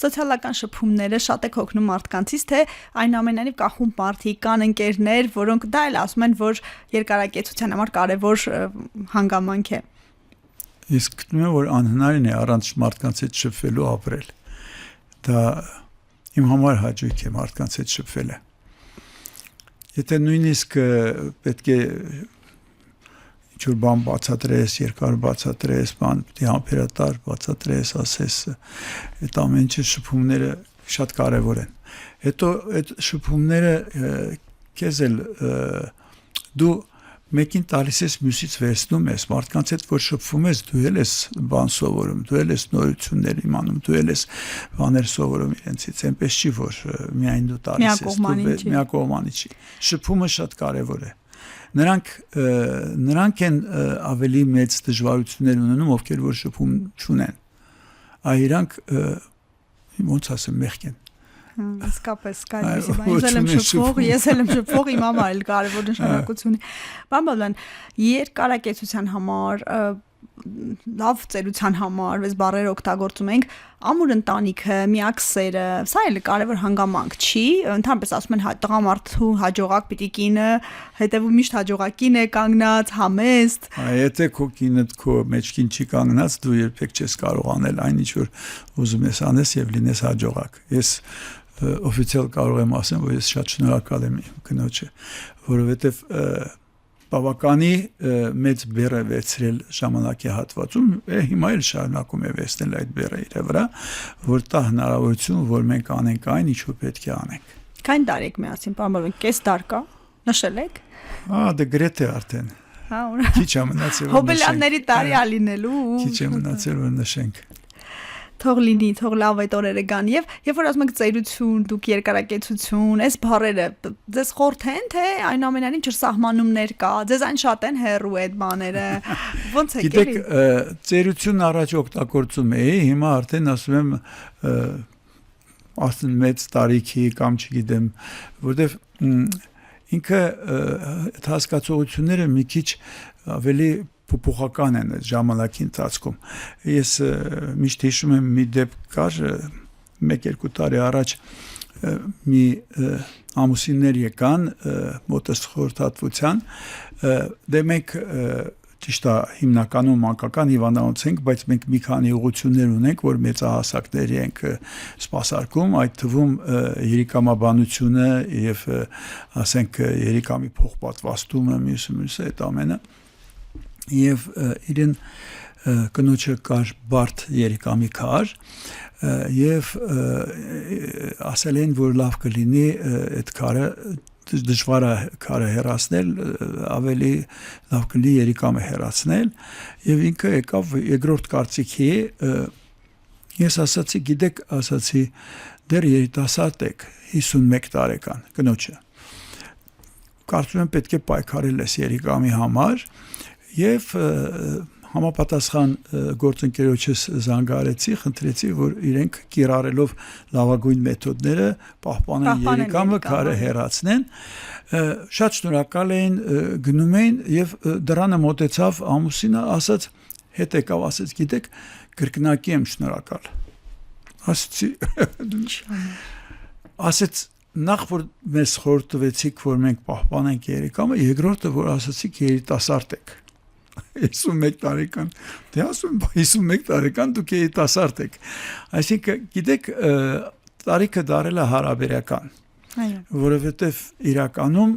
Սոցիալական շփումները շատ եք հոգնում մարդկանցից, թե այնուամենայնիվ կա խումբ մարդիկ, կան ընկերներ, որոնք դա էլ ասում են, որ երկարակեցության համար կարևոր հանգամանք է։ Իսկ գտնում եմ, որ անհնարին է առանց մարդկանց հետ շփվելու ապրել։ Դա իմ համար հաճույք է մարդկանց հետ շփվելը։ Եթե նույնիսկ պետք է ինչ-որ բան բացատրես, երկար բացատրես, բան պիտի համբերատար բացատրես, ասես, այդ ամեն ինչը շփումները շատ կարևոր են։ Հետո այդ շփումները քեզ էլ դու մեկին տալիս ես մյուսից վերցնում ես, մարդկանց հետ որ շփվում ես, դու էլ ես բան սովորում, դու էլ ես նորություններ իմանում, դու էլ ես բաներ սովորում իրենցից, այնպես չի որ միայն դու տալիս ես, դու միակողմանի չի։ Շփումը շատ կարևոր է։ Նրանք են ավելի մեծ դժվարություններ ունենում, ովքեր որ շփում չունեն։ Իրանք ոնց ասեմ, մեղք են։ Իսկապես կարելի ես եմ շփվող, իմ համար էլ կարևոր նշանակություն ունի։ Պարոն Բալոյան, երկարակեցության համար, լավ ծերության համար, այս բառերը օգտագործում ենք, ամուր ընտանիքը, միակ սերը, սա էլ կարևոր հանգամանք չի, ընդհանրապես ասում են տղամարդու հաջողակ պիտի կինը, հետևում միշտ հաջողակ կին է կանգնած, համեստ։ Եթե քո կինդ քո մեջքին չի կանգնած, դու երբեք չես կարող անել այն ինչ որ ուզում ես անես եւ լինես հաջողակ։ Ես օֆիցիալ կարող եմ ասեմ, որ ես շատ շնորհակալ եմ իմ կնոջը, որովհետեւ բավականի մեծ բեռ է վերցրել ժամանակի հատվածում, հիմա էլ շարունակում է վերցնել այդ բեռը իր վրա, որ տա հնարավորություն, որ մենք անենք այն, ինչ որ պետք է անենք։ Քանի տարի եք միասին, պարոն Բալոյան, կես դար կա, նշել եք։ Դե գրեթե արդեն։ Քիչ է մնացել։ Հոբելյանների տարի ա լինելու։ Քիչ է մնացել, որ նշենք։ Թող լինի, թող լավ այդ օրերը գան եւ երբ որ ասում եք ծերություն, դուք երկարակեցություն, այս բառերը ձեզ խորթ են, թե այնուամենայնիվ չսահմանումներ կա, ձեզ այն շատ են հեռու այդ բաները։ Ոնց է գիտեք, ծերություն առաջ օգտագործում էի, հիմա արդեն ասում եմ ասեն մեծ տարիքի կամ չգիտեմ, որտեվ ինքը այդ հասկացողությունները մի քիչ ավելի փոփոխական են ժամանակի ընթացքում։ Ես միշտ հիշում եմ մի դեպք կար 1-2 տարի առաջ մի ամուսիններ եկան մոտս խորհրդատվության, դե մենք ճիշտ է հիմնականում մանկական հիվանդանոց ենք, բայց մենք մի քանի ուղղություններ ունենք, որ մեծահասակների ենք սպասարկում, այդ թվում երիկամաբանությունը եւ ասենք երիկամի փոխպատվաստումը, մյուսը այդ ամենը եւ իրեն կնոջը կար բարդ երիկամի քար եւ ասել են որ լավ կլինի այդ քարը դժվար է քարը հեռացնել, ավելի լավ կլինի երիկամը հեռացնել եւ ինքը եկավ երկրորդ կարծիքի ես ասացի գիտեք ասացի դեռ երիտասարդ եք 51 տարեկան կնոջը կարծում եմ պետք է պայքարել ես երիկամի համար Եվ համապատասխան գործընկերոջս զանգարեցի, խնդրեցի, որ իրենք կիրառելով լավագույն մեթոդները պահպանեն երիկամը, քարը հեռացնեն։ Շատ շնորհակալ էին, գնում էին եւ դրանը մոտեցավ ամուսինը, ասաց, հետ եկավ, ասաց, գիտեք, կրկնակի եմ շնորհակալ։ Ասացի, ասաց նախ որ մեզ խորհրդվեցիք, որ մենք պահպանենք երիկամը, երկրորդը որ ասացիք երիտասարդ եք 51 տարեկան, դե ասում 51 տարեկան դուք երիտասարդ եք, այսինքն գիտեք տարիքը դարել է հարաբերական, որովհետև իրականում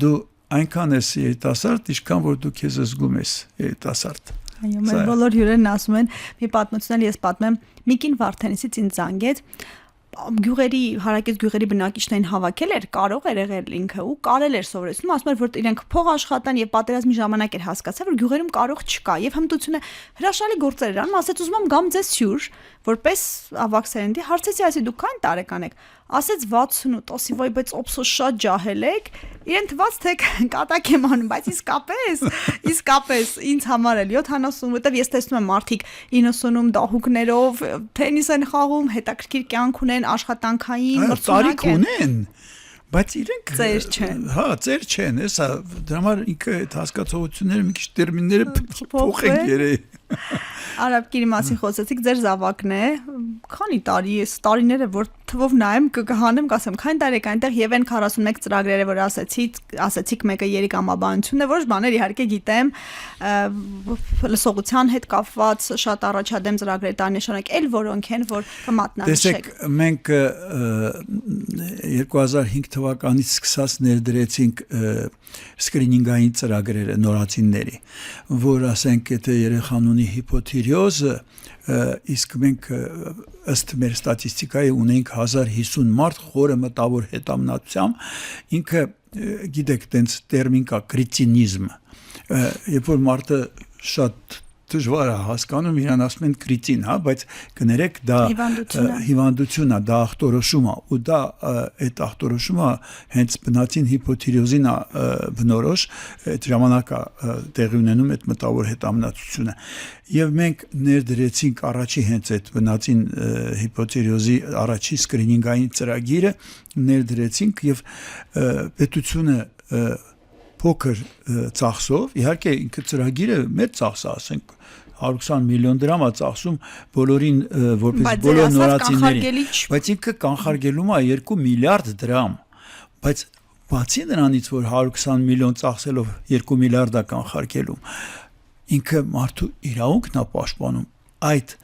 դու այնքան ես երիտասարդ, ինչքան որ դու քեզ զգում ես երիտասարդ։ Այո, մեր բոլոր հյուրերն ասում են, մի պատմություն ես պատմեմ, Միկին Վարդենիսից ինձ զանգեց գյուղերի հարակից գյուղերի բնակիչներին հավաքել էր, կարող էր եղել ինքը ու կարել էր սովորեցնում, ասում էր որ իրենք փող աշխատան եւ պատերազմի ժամանակ էր հասկացել որ գյուղերում կարող չկա եւ հմտությունը հրաշալի գործեր էր անում, ասեց ուզում եմ գամ ձեզ հյուր, որպես ավակ սերնդի, հարցեցի ասի դուք քանի տարեկան եք, ասեց 68, ասի վայ բայց օպսո շատ ջահել եք, իրեն թվաց թե կատակ եմ անում, բայց իսկապես ինձ համար էլ 70, որտեվ ես տեսնում եմ մարդիկ 90-ում դահուկներով թենիս են խաղում, հետաքրքիր կյանք ունեն, աշխատանքային, մրցունակ են, բայց իրենք ծեր չեն։ Հա, ծեր չեն, հեսա, դրա համար ինքը այդ հասկացողությունները մի քիչ տերմինները փոխենք երեի։ Արաբկիրի մասին խոսեցիք, ձեր զավակն է, քանի տարի է, տարիները որ թվով նայեմ, կհանեմ, կասեմ, քանի տարեկան այնտեղ եւ այն 41 ծրագրերը, որ ասացիք, մեկը երիկամաբանությունն է, որոշ բաներ իհարկե գիտեմ, լսողության հետ կապված շատ առաջադեմ ծրագրեր տարնիշանակ, այլ որոնք են, որ կմատնանշեք։ Տեսեք, մենք 2005 թվականից սկսած ներդրեցինք սկրինինգային ծրագրերը նորածինների, որ ասենք, եթե երեխան ունի հիպոթիրեոզը, իսկ մենք ըստ մեր ստատիստիկայի ունենք 1050 մարդ խորը մտավոր հետամնացությամբ, ինքը գիտեք, տենց տերմին կա կրիտինիզմ, երբ որ մարդը շատ դժվար է հասկանում, իրան ասում են կրիտին, հա, բայց կներեք, դա հիվանդություն է, դա ախտորոշում է, ու դա այդ ախտորոշումը հենց բնածին հիպոթիրեոզին է բնորոշ, այդ ժամանակ է տեղի ունենում այդ մտավոր հետամնացությունը։ Եվ մենք ներդրեցինք առաջի հենց այդ բնածին հիպոթիրեոզի առաջի սկրինինգային ծրագիրը ներդրեցինք եւ պետությունը փոքր ծախսով, իհարկե ինքը ծրագիրը մեծ ծախս է, ասենք 120 միլիոն դրամ է ծախսում բոլորին, որպես բոլոր նորածիններին, բայց ինքը կանխարգելում է 2 միլիարդ դրամ, բայց բացի նրանից, որ 120 միլիոն ծախսելով 2 միլիարդ է կանխարգելում, ինքը մարդու իրավունքն է պաշտպանում, այդ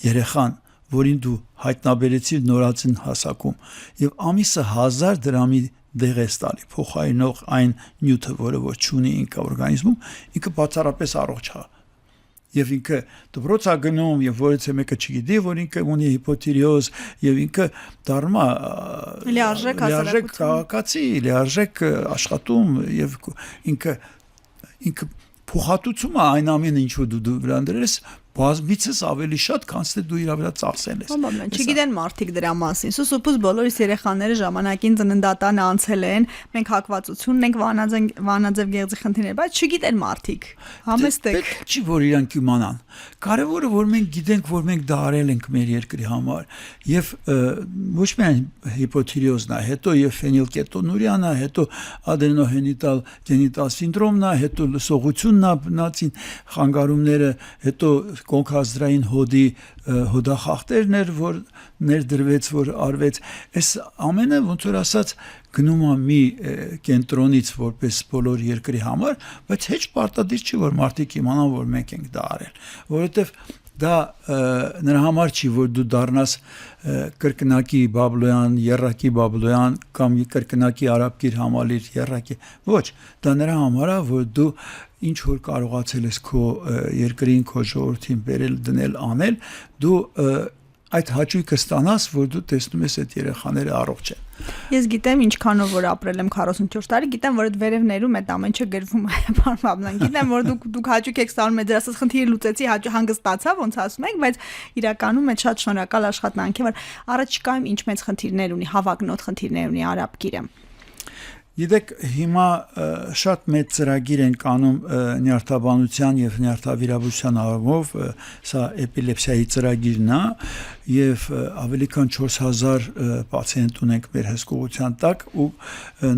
երեխան, որին դու հայտնաբերեցիր նորածին հասակում, եւ ամիսը 1000 դրամի դեղ է ստալի, փոխարինող այն նյութը, որը որ չունի ինքը օրգանիզմում, ինքը բացառապես առողջ է։ Եվ ինքը դպրոց է գնում, եւ որից մեկը չգիտի, որ ինքը ունի հիպոթիրեոզ, եւ ինքը դառնում է լիարժեք քաղաքացի, լիարժեք աշխատում, եւ ինքը փոխհատուցում է այն ամենը, ինչ որ դու վրան դրես, բազմիցս ավելի շատ, քան թե դու իր վրա ծախսել ես։ Բավական, չգիտեն մարդիկ դրա մասին։ Սուսուփուս բոլորիս երեխաները ժամանակին ծննդատան անցել են, մենք հակվածություն ունենք վանաձև գեղձի խնդիրներ, բայց չգիտեն մարդիկ։ Համեստ եք։ Պետք չի որ իրանք իմանան։ Կարևորը որ մենք գիտենք, որ մենք դա արել ենք մեր երկրի համար, եւ ոչ միայն հիպոթիրեոզն է, հետո եւ ֆենիլկետոնուրիան է, հետո ադենոհենիտալ գենիտալ սինդրոմն է, հետո լսողությունն է, բնածին խանգարումները, հետո կոնքազդրային հոդի հոդախախտերն էր, որ ներդրվեց, որ արվեց, այս ամենը ոնց որ ասած գնում է մի կենտրոնից որպես բոլոր երկրի համար, բայց հեչ պարտադիր չի, որ մարդիկ իմանան, որ մենք ենք դա արել, որովհետև դա նրա համար չի, որ դու դառնաս կրկնակի Բաբլոյան, Եռակի Բաբլոյան կամ կրկնակի Արաբկիր Համալիր Եռակի, ոչ, դա նրա համար է, որ դու ինչ որ կարողացել ես քո երկրին, քո ժողովրդին բերել, դնել, անել, դու այդ հաճույքը ստանաս, որ դու տեսնում ես այդ երեխաները առողջ են։ Ես գիտեմ ինչքանով որ ապրել եմ 44 տարի, գիտեմ որ այդ վերևներում այդ ամեն ինչը գրվում է, բանվաբլան, գիտեմ որ դուք հաճույք եք ստանում, դեռ ասած խնդիրը լուծեցի, հանգստացա, ոնց ասում եք, բայց իրականում այդ շատ շնորհակալ աշխատանք է, որ առաջիկայում ինչ մեծ խնդիրներ ունի, հավակնոտ խնդիրներ ունի Արաբկիրը։ Գիտեք, հիմա շատ մեծ ծրագիր են կանում նյարդաբանության եւ նյարդավիրաբուժության առումով, սա էպիլեպսիայի ծրագիրն է եւ ավելի քան 4000 պացիենտ ունենք մեր հսկողության տակ ու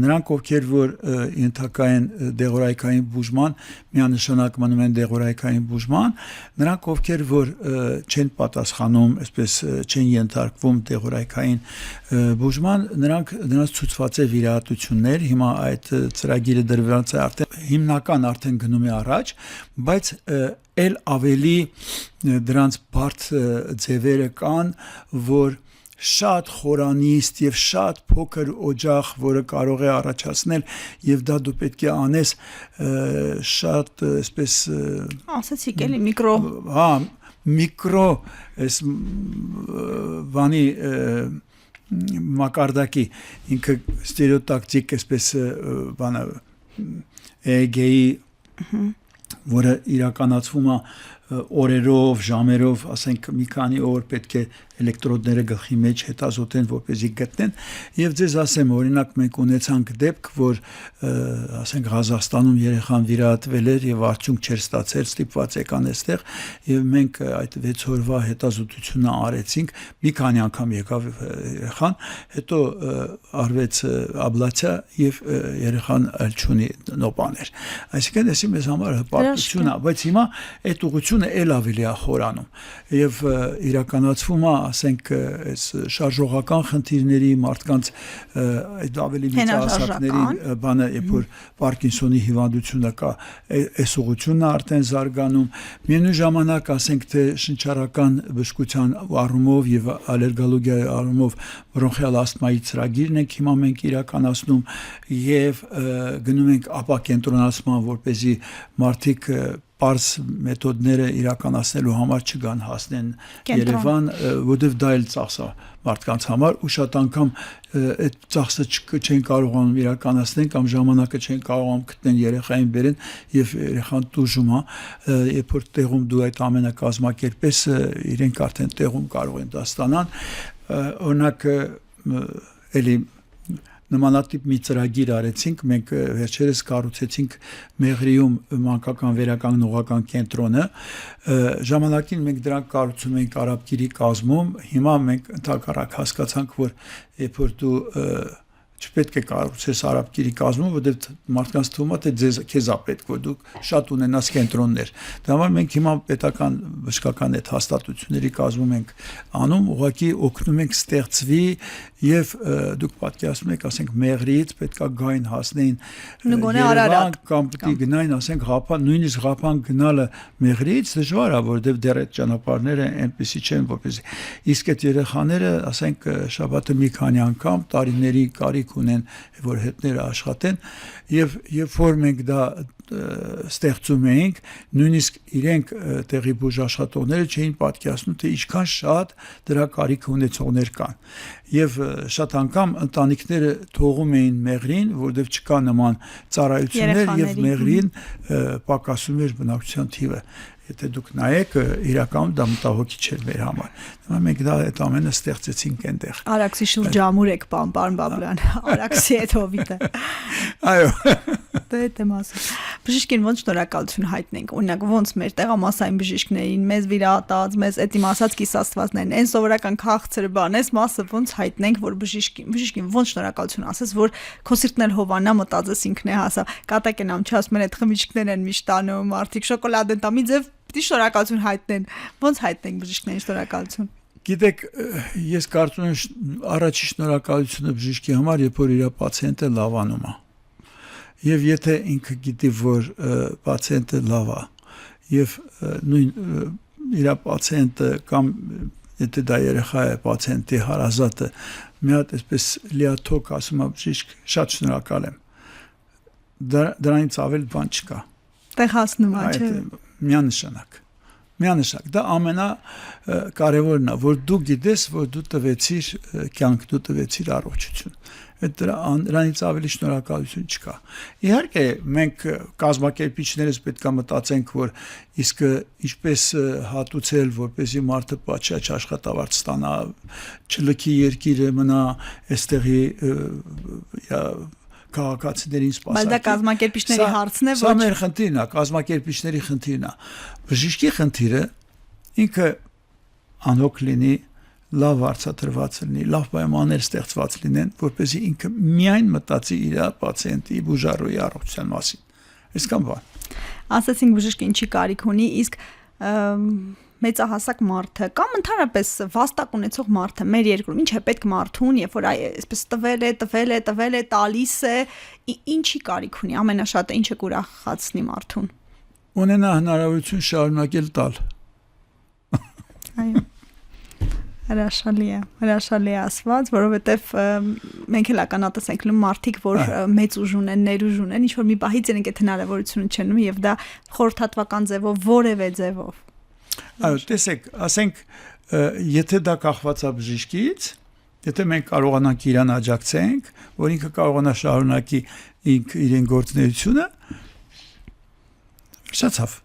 նրանք ովքեր որ ենթակա են դեղորայքային բուժման, միանշանակ մնում են դեղորայքային բուժման, նրանք ովքեր որ չեն պատասխանում, այսպես չեն ենթարկվում դեղորայքային բուժման, նրանց ցուցված է վիրահատություններ, հիմա այդ ծրագիրը դրված է արդեն հիմնական արդեն գնում է առաջ, բայց էլ ավելի դրանց բարդ ձևերը կան, որ շատ խորանիստ եւ շատ փոքր օջախ, որը կարող է առաջացնել եւ դա դու պետք է անես շատ այսպես ասացիք էլի միկրո միկրո այս բանի մակարդակի ինքը ստերեոտակտիկ այսպես բանը էգեի որը իրականացվում է օրերով, ժամերով, ասենք մի քանի օր պետք է էլեկտրոդները գլխի մեջ հետազոտեն, որպեսզի գտնեն, եւ ձեզ ասեմ, օրինակ մենք ունեցանք դեպք, որ ասենք Ղազախստանում երեխան վիրահատվել էր եւ արդյունք չէր ստացել, ստիպված եկան այստեղ եւ մենք այդ 6 օրվա հետազոտությունը արեցինք, մի քանի անգամ եկավ երեխան, հետո արվեց աբլացիա եւ երեխան այլ չունի նոպաներ։ Այսինքն էսի մեզ համար հպարտություն է, բայց հիմա այդ ուղղությունը տնտեսությունը ել ավելի է խորանում եւ իրականացվում է, ասենք, այս շարժողական խնդիրների մարդկանց այդ ավելի մեծահասակներին բանը, երբ որ Պարկինսոնի հիվանդությունը կա, այս ուղղությունն է արդեն զարգանում, միևնույն ժամանակ ասենք թե շնչառական բժշկության առումով եւ ալերգոլոգիայի առումով բրոնխիալ ասթմայի ծրագիրն ենք հիմա մենք իրականացնում եւ գնում ենք ապակենտրոնացման, որպեսզի մարդիկ պարզ մեթոդները իրականացնելու համար չգան հասնեն Երևան, որտեղ դա էլ ծախսա մարդկանց համար ու շատ անգամ այդ ծախսը չեն կարողանում իրականացնել կամ ժամանակը չեն կարողանում գտնեն երեխային բերեն եւ երեխան տուժում է, երբ որ տեղում դու այդ ամենը կազմակերպես, իրենք արդեն տեղում կարող են դա ստանան, օրինակ էլի նմանատիպ մի ծրագիր արեցինք, մենք վերջերս կառուցեցինք Մեղրիում մանկական վերականգնողական կենտրոնը, ժամանակին մենք դրանք կառուցում էինք Արաբկիրի կազմում, հիմա մենք ընդհանրապես հասկացանք, որ երբ որ դու չպետք է կառուցես Արաբկիրի կազմում, որովհետև մարդկանց թվում է թե քեզ է պետք, որ դու շատ ունենաս կենտրոններ։ Դա համար մենք հիմա պետական բժշկական այդ հաստատությունների կազմում ենք անում, ուղղակի օգնում ենք ստեղծվի եւ դուք պատկերացնում եք, ասենք Մեղրիից պետքա գային հասնեին Երևան կամ պիտի գնային, ասենք Ղափան, նույնիսկ Ղափան գնալը Մեղրիից դժվար է, որովհետև դեռ այդ ճանապարհները այնպեսի չեն, որպեսզի իսկ այդ երեխաները, ասենք շաբաթը մի քանի անգամ տարիների կարիք ունեն, որ հետները աշխատեն եւ երբ որ մենք դա ստեղծում էինք, նույնիսկ իրենք տեղի բուժաշխատողները չէին պատկերացնում, թե ինչքան շատ դրա կարիք ունեցողներ կան։ Եվ շատ անգամ ընտանիքները թողում էին Մեղրին, որովհետև չկա նման ծառայություններ եւ Մեղրին պակասում էր բնակչության թիվը։ Եթե դուք նայեք, իրականում դա մտահոգիչ չէր մեր համար։ Հիմա մենք դա այդ ամենը ստեղծեցինք այնտեղ։ Արաքսի շուրջ ամուր եք, պարոն Բաբլյան, Արաքսի այդ հովիտը։ Այո։ Դա է ասում։ Բժիշկին ոնց շնորհակալություն հայտնենք։ Օրինակ, ոնց մեր տեղամասային բժիշկներին, մեզ վիրահատած, մեզ այդ իմ ասած կիսաստվածներն, այն սովորական քաղցրը բան, այս մասը ոնց հայտնենք, որ բժիշկին ոնց շնորհակալություն ասես, որ քո սիրտն էլ հովանա, մտածես ինքն է հասա։ Կատակ են ամ չասում են այդ խմիչքներն են միշտ տանում, մարդիկ շոկոլադ են տամի ձև պիտի շնորհակալություն հայտնեն։ Ոնց հայտնենք բժիշկներին շնորհակալություն։ Գիտեք, ես կարծում եմ առաջի շնորհակալությունը բժիշկի համար, երբ որ իր պացիենտը լավանում է։ Եվ եթե ինքը գիտի, որ պացիենտը լավ է, եւ նույն իր պացիենտը կամ եթե դա երեխա է, պացիենտի հարազատը մի հատ այսպես լիաթոք ասում է բժիշկ, շատ շնորհակալ եմ։ Դրանից ավել բան չկա։ Տեղ հասնում է, չէ՞։ Միանշանակ, դա ամենակարևորն է, որ դու գիտես, որ դու տվեցիր կյանք, դու տվեցիր առողջություն։ Դրանից ավելի շնորհակալություն չկա։ Իհարկե, մենք կազմակերպիչներս պետք է մտածենք, որ իսկ ինչպես հատուցել, որպեսզի մարդը պատշաճ աշխատավարձ ստանա, չլքի երկիրը մնա այստեղի քաղաքացիներին սպասարկի։ Բայց դա կազմակերպիչների հարցն է, ոչ։ Սա մեր խնդիրն է, կազմակերպիչների խնդիրն է։ Բժիշկի խնդիրը ինքը անհոգ լինի, լավ արծաթրված լինի, լավ պայմաններ ստեղծված լինեն, որպեսզի ինքը միայն մտածի իր պացիենտի բուժարոյի առողջության մասին։ Այսքան բան։ Ասացինք բժիշկը ինչի կարիք ունի, իսկ մեծահասակ մարդը կամ ընդհանրապես վաստակ ունեցող մարդը մեր երկրում ինչ է պետք մարդուն, երբ որ այսպես տվել է, տալիս է, ինչի կարիք ունի, ամենաշատը ինչը կուրախացնի մարդուն։ Ունենա հնարավորություն շարունակել տալ։ Այո։ Հրաշալի է ասված, որովհետև մենք էլ ականատես ենք լինում մարդիկ, որ մեծ ուժ ունեն, ներուժ ունեն, ինչ որ մի պահից իրենք այդ հնարավորությունը չեն ունի եւ դա խորհրդատվական ձևով, որևէ ձևով։ Այո, տեսեք, ասենք, եթե դա կախված է բժիշկից, եթե մենք կարողանանք իրան աջակցենք, որ ինքը կարողանա շարունակի իրեն գործունեությունը, շացավ։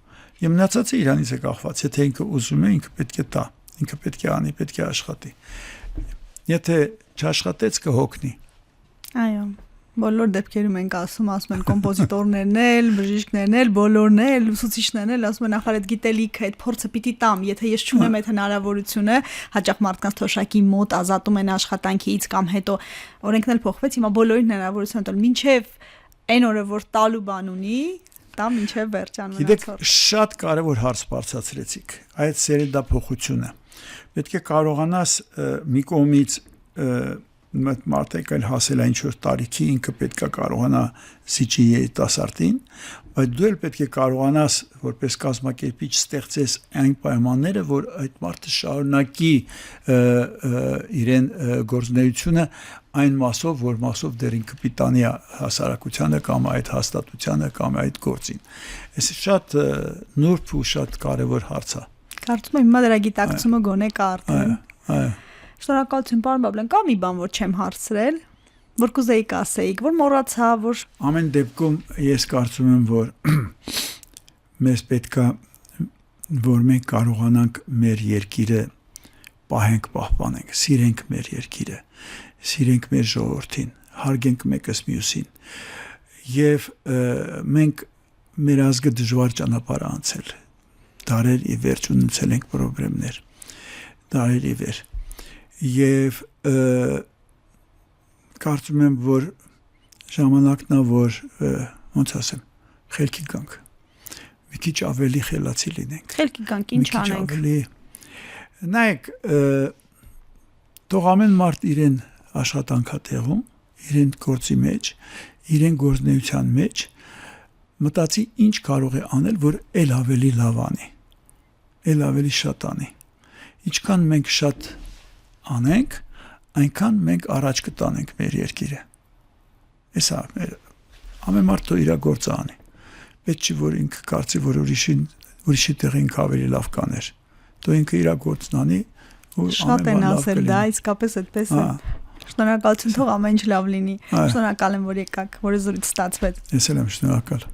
Եվ մնացածը իրանից է կախված, եթե ինքը ուզում է, ինքը պետք է տա, ինքը պետք է անի, պետք է աշխատի։ Եթե չաշխատեց կհոգնի։ Այո։ Բոլոր դեպքերում ենք ասում են կոմպոզիտորներն էլ, բժիշկներն էլ, բոլորն էլ, ուսուցիչներն էլ ասում են նախար այդ գիտելիքը, այդ փորձը պիտի տամ, եթե ես չունեմ այդ հնարավորությունը, հաճախ մարդկանց թոշակի մոտ ազատում են աշխատանքից կամ հետո օրենքն էլ փոխվեց, հիմա բոլորին հնարավորություն տալ, մինչև այն օրը որ տալու բան ունի, տա մինչև վերջան Գիտեք, մնացող։ շատ կարևոր հարց բարձրացրեցիք։ Այդ սերնդափոխությունը պետք է կարողանաս մի կողմից մարդիկ այլ հասել այն ինչ-որ տարիքի ինքը պետք է կարողանա զիջի երիտասարդին, բայց դու էլ պետք է կարողանաս որպես կազմակերպիչ ստեղծես այն պայմանները, որ այդ մարդը շարունակի իրեն գործունեությունը այն մասով, որ մասով դեռ ինքը պիտանի հասարակությանը կամ այդ հաստատությանը կամ այդ գործին։ Այս շատ նուրբ ու շատ կարևոր հարց է։ Կարծում եմ հիմա դրա գիտակցումը գոնե կա արդեն։ Այո։ Շնորհակալություն, պարոն Բաբլեն, կա մի բան, որ չեմ հարցրել, որ կուզեիք ասեիք, որ մոռացա, որ Ամեն դեպքում ես կարծում եմ, որ մեզ պետքա որ մենք կարողանանք մեր երկիրը պահենք, պահպանենք, սիրենք մեր երկիրը, սիրենք մեր ժողովրդին, հարգենք մեկս մյուսին։ Եվ մենք մեր ազգը դժվար ճանապարհ անցել։ Դարեր ի վերջ ունեցել ենք խնդիրներ։ Դարեր ի վեր։ Եվ կարծում եմ, որ ժամանակն է, որ ոնց ասեմ, խելքի գանք։ Մի քիչ ավելի խելացի լինենք։ խելքի գանք ինչ անենք։ Նայեք, թող ամեն մարդ իրեն աշխատանքա տեղում, իրեն գործի մեջ, իրեն գործնեության մեջ մտածի ինչ կարող է անել, որ ել ավելի լավ անի, ել ավելի շատ անի։ Ինչքան մենք շատ անենք, այնքան մենք առաջ կտանենք մեր երկիրը։ Էսա ամեն մարդ իր գործը անի։ Պետք չի որ ինքը կարծի, որ ուրիշի տեղ ինքը ավելի լավ կաներ։ Դու ինքը իր գործն անի ու շատ են ասել դա, իսկապես այդպես է։ Շնորհակալություն, թող ամեն ինչ լավ լինի։ Շնորհակալ եմ, որ եկաք, որ զրույց ստացվեց։ Ես էլ եմ շնորհակալ։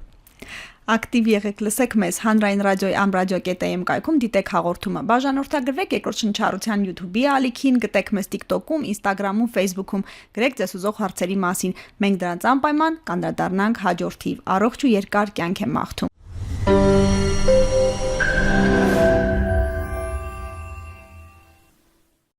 Ակտիվ եղեք, լսեք մեզ Հանրային ռադիոյի amradio.am կայքում, դիտեք հաղորդումը։ Բաժանորդագրվեք Երկրորդ շնչառության YouTube-ի ալիքին, գտեք մեզ TikTok-ում, Instagram-ում, Facebook-ում, գրեք ձեզ ուզող հարցերի մասին։ Մենք դրանց անպայման կանդրադառնանք հաջորդ թիվ։ Առողջ ու երկար կյանք եմ մաղթում։